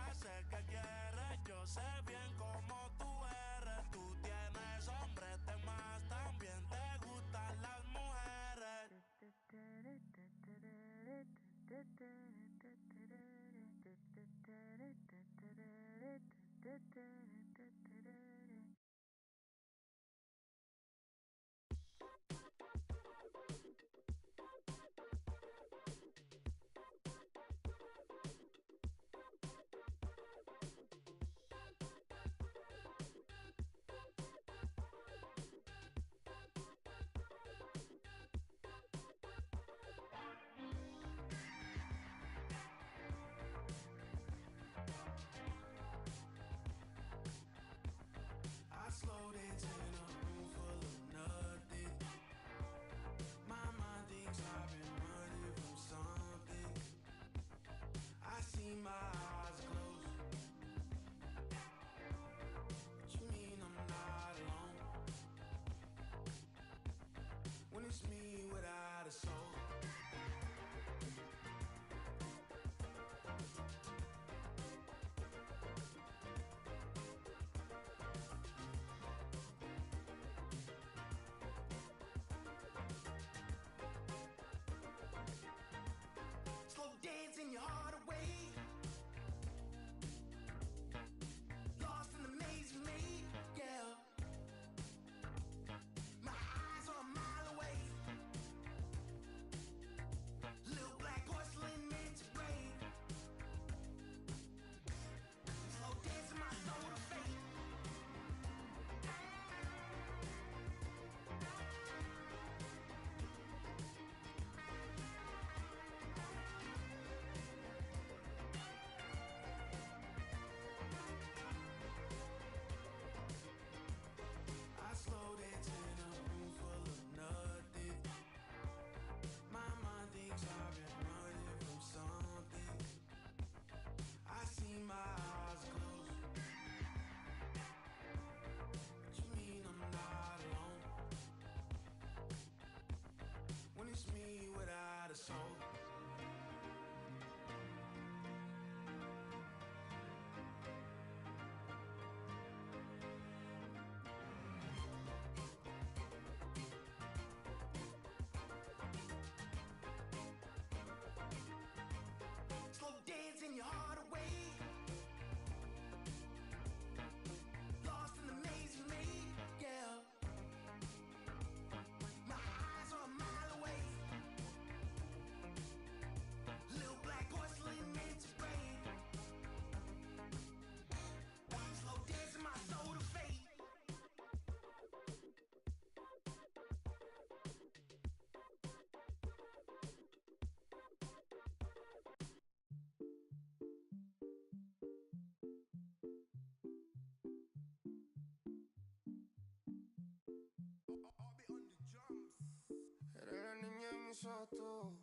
sos tú,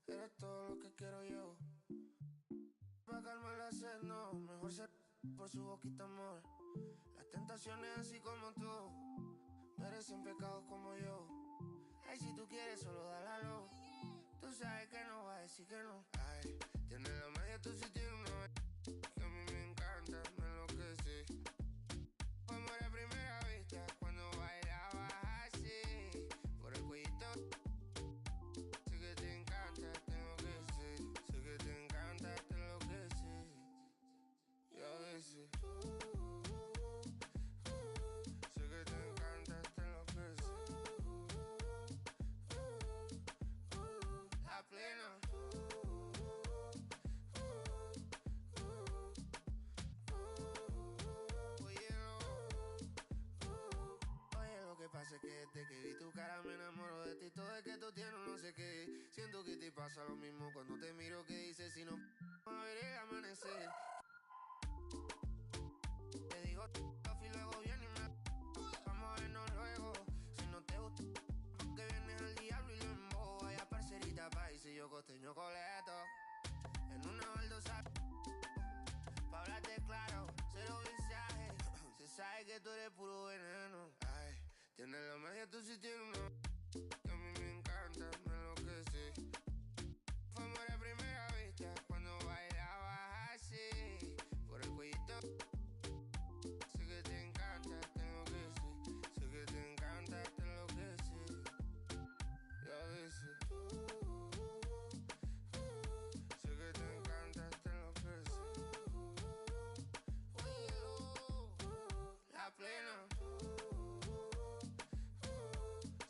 eres todo lo que quiero yo. Pa' calmar la sed, no, mejor ser por su boquita amor. Las tentaciones así como tú, merecen pecados como yo. Ay, si tú quieres solo dale a lo. Tú sabes que no va a decir que no. Ay, tienes la magia, tú sí tienes una que a mí me encanta, me enloquece. Fue amor a primera vista cuando bailabas así. Por el cuellito. Sé que te encanta, te enloquece. Sé que te encanta, te enloquece. Y a veces sé que te encanta, te enloquece. La plena. Oye, lo que pasa es que desde que vi tu cara me enamoro de ti. Todo es que tú tienes no sé qué. Siento que te pasa lo mismo cuando te miro. Que dices si no a ver el amanecer. Te digo y luego viene y me vamos a vernos luego. Si no te gusta que vienes al diablo y lo embobo. Vaya parcerita país y yo costeño coleto. En una baldosa pa' hablarte claro, cero visaje. Se sabe que tú eres puro veneno. Ay, tienes la magia, tú sí tienes una que a mí me encanta, me enloquece. Fue amor a primera vista cuando bailabas así. Por el cuellito. Sé que te encanta, te enloquece. Sé que te encanta, te enloquece. Y a veces sé que te encanta, te enloquece. La plena.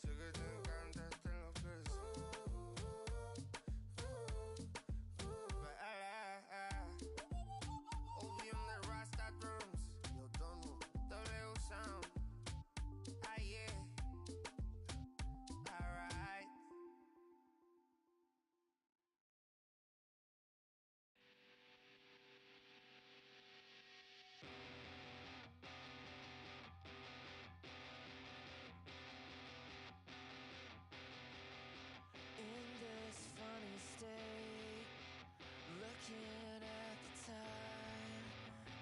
Sé que te encanta, te enloquece. Obi on the Rasta drums. Yo tono, W sound. Ah yeah. Alright. In this funny state, looking at the time,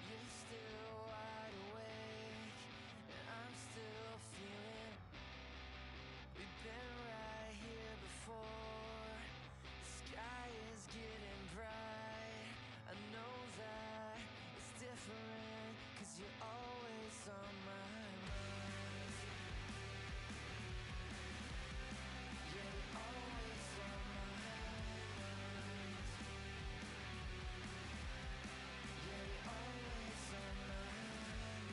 you're still wide awake, and I'm still feeling. We've been right here before. The sky is getting bright. I know that it's different, 'cause you're always on my mind. Yeah, you're always on my mind. Yeah, you're always on my mind.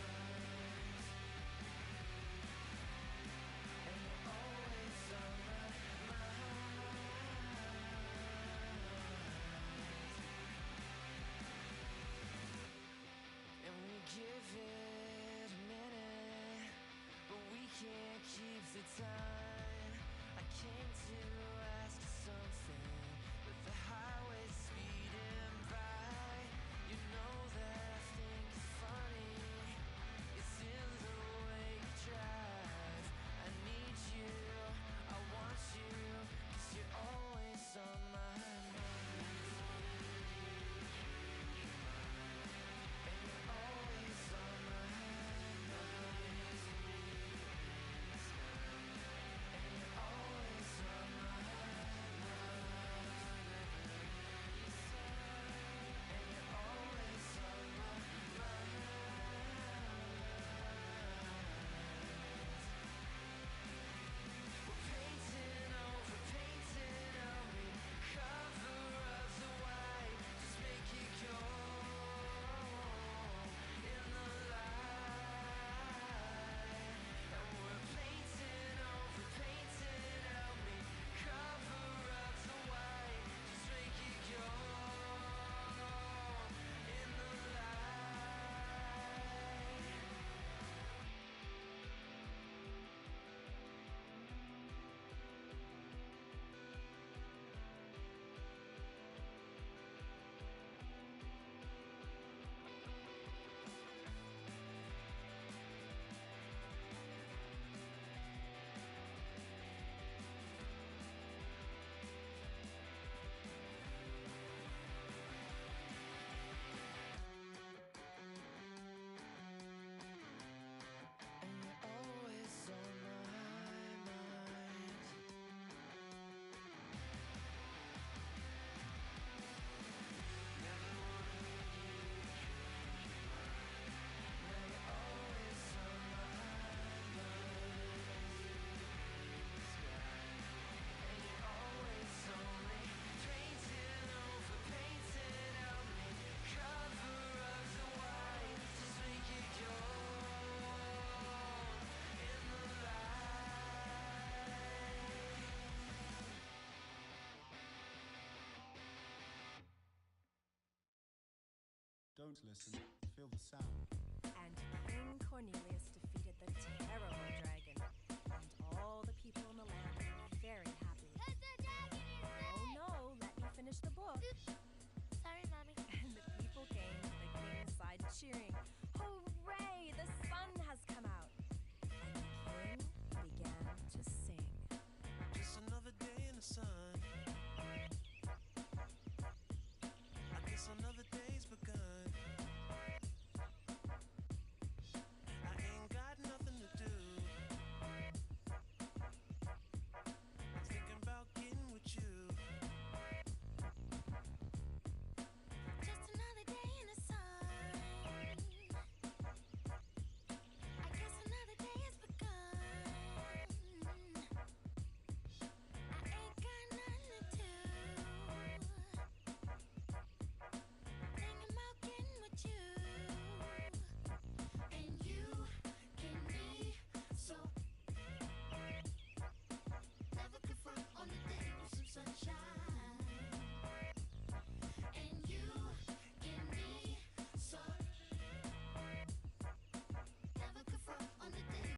And you're always on my mind. And we give it a minute, but we can't keep the time. I came to ask you something, with the highway speeding by. You know that I think it's funny. It's in the way you drive. I need you, I want you, 'cause you're always on my mind. And you're always on my mind. Listen, feel the sound. And King Cornelius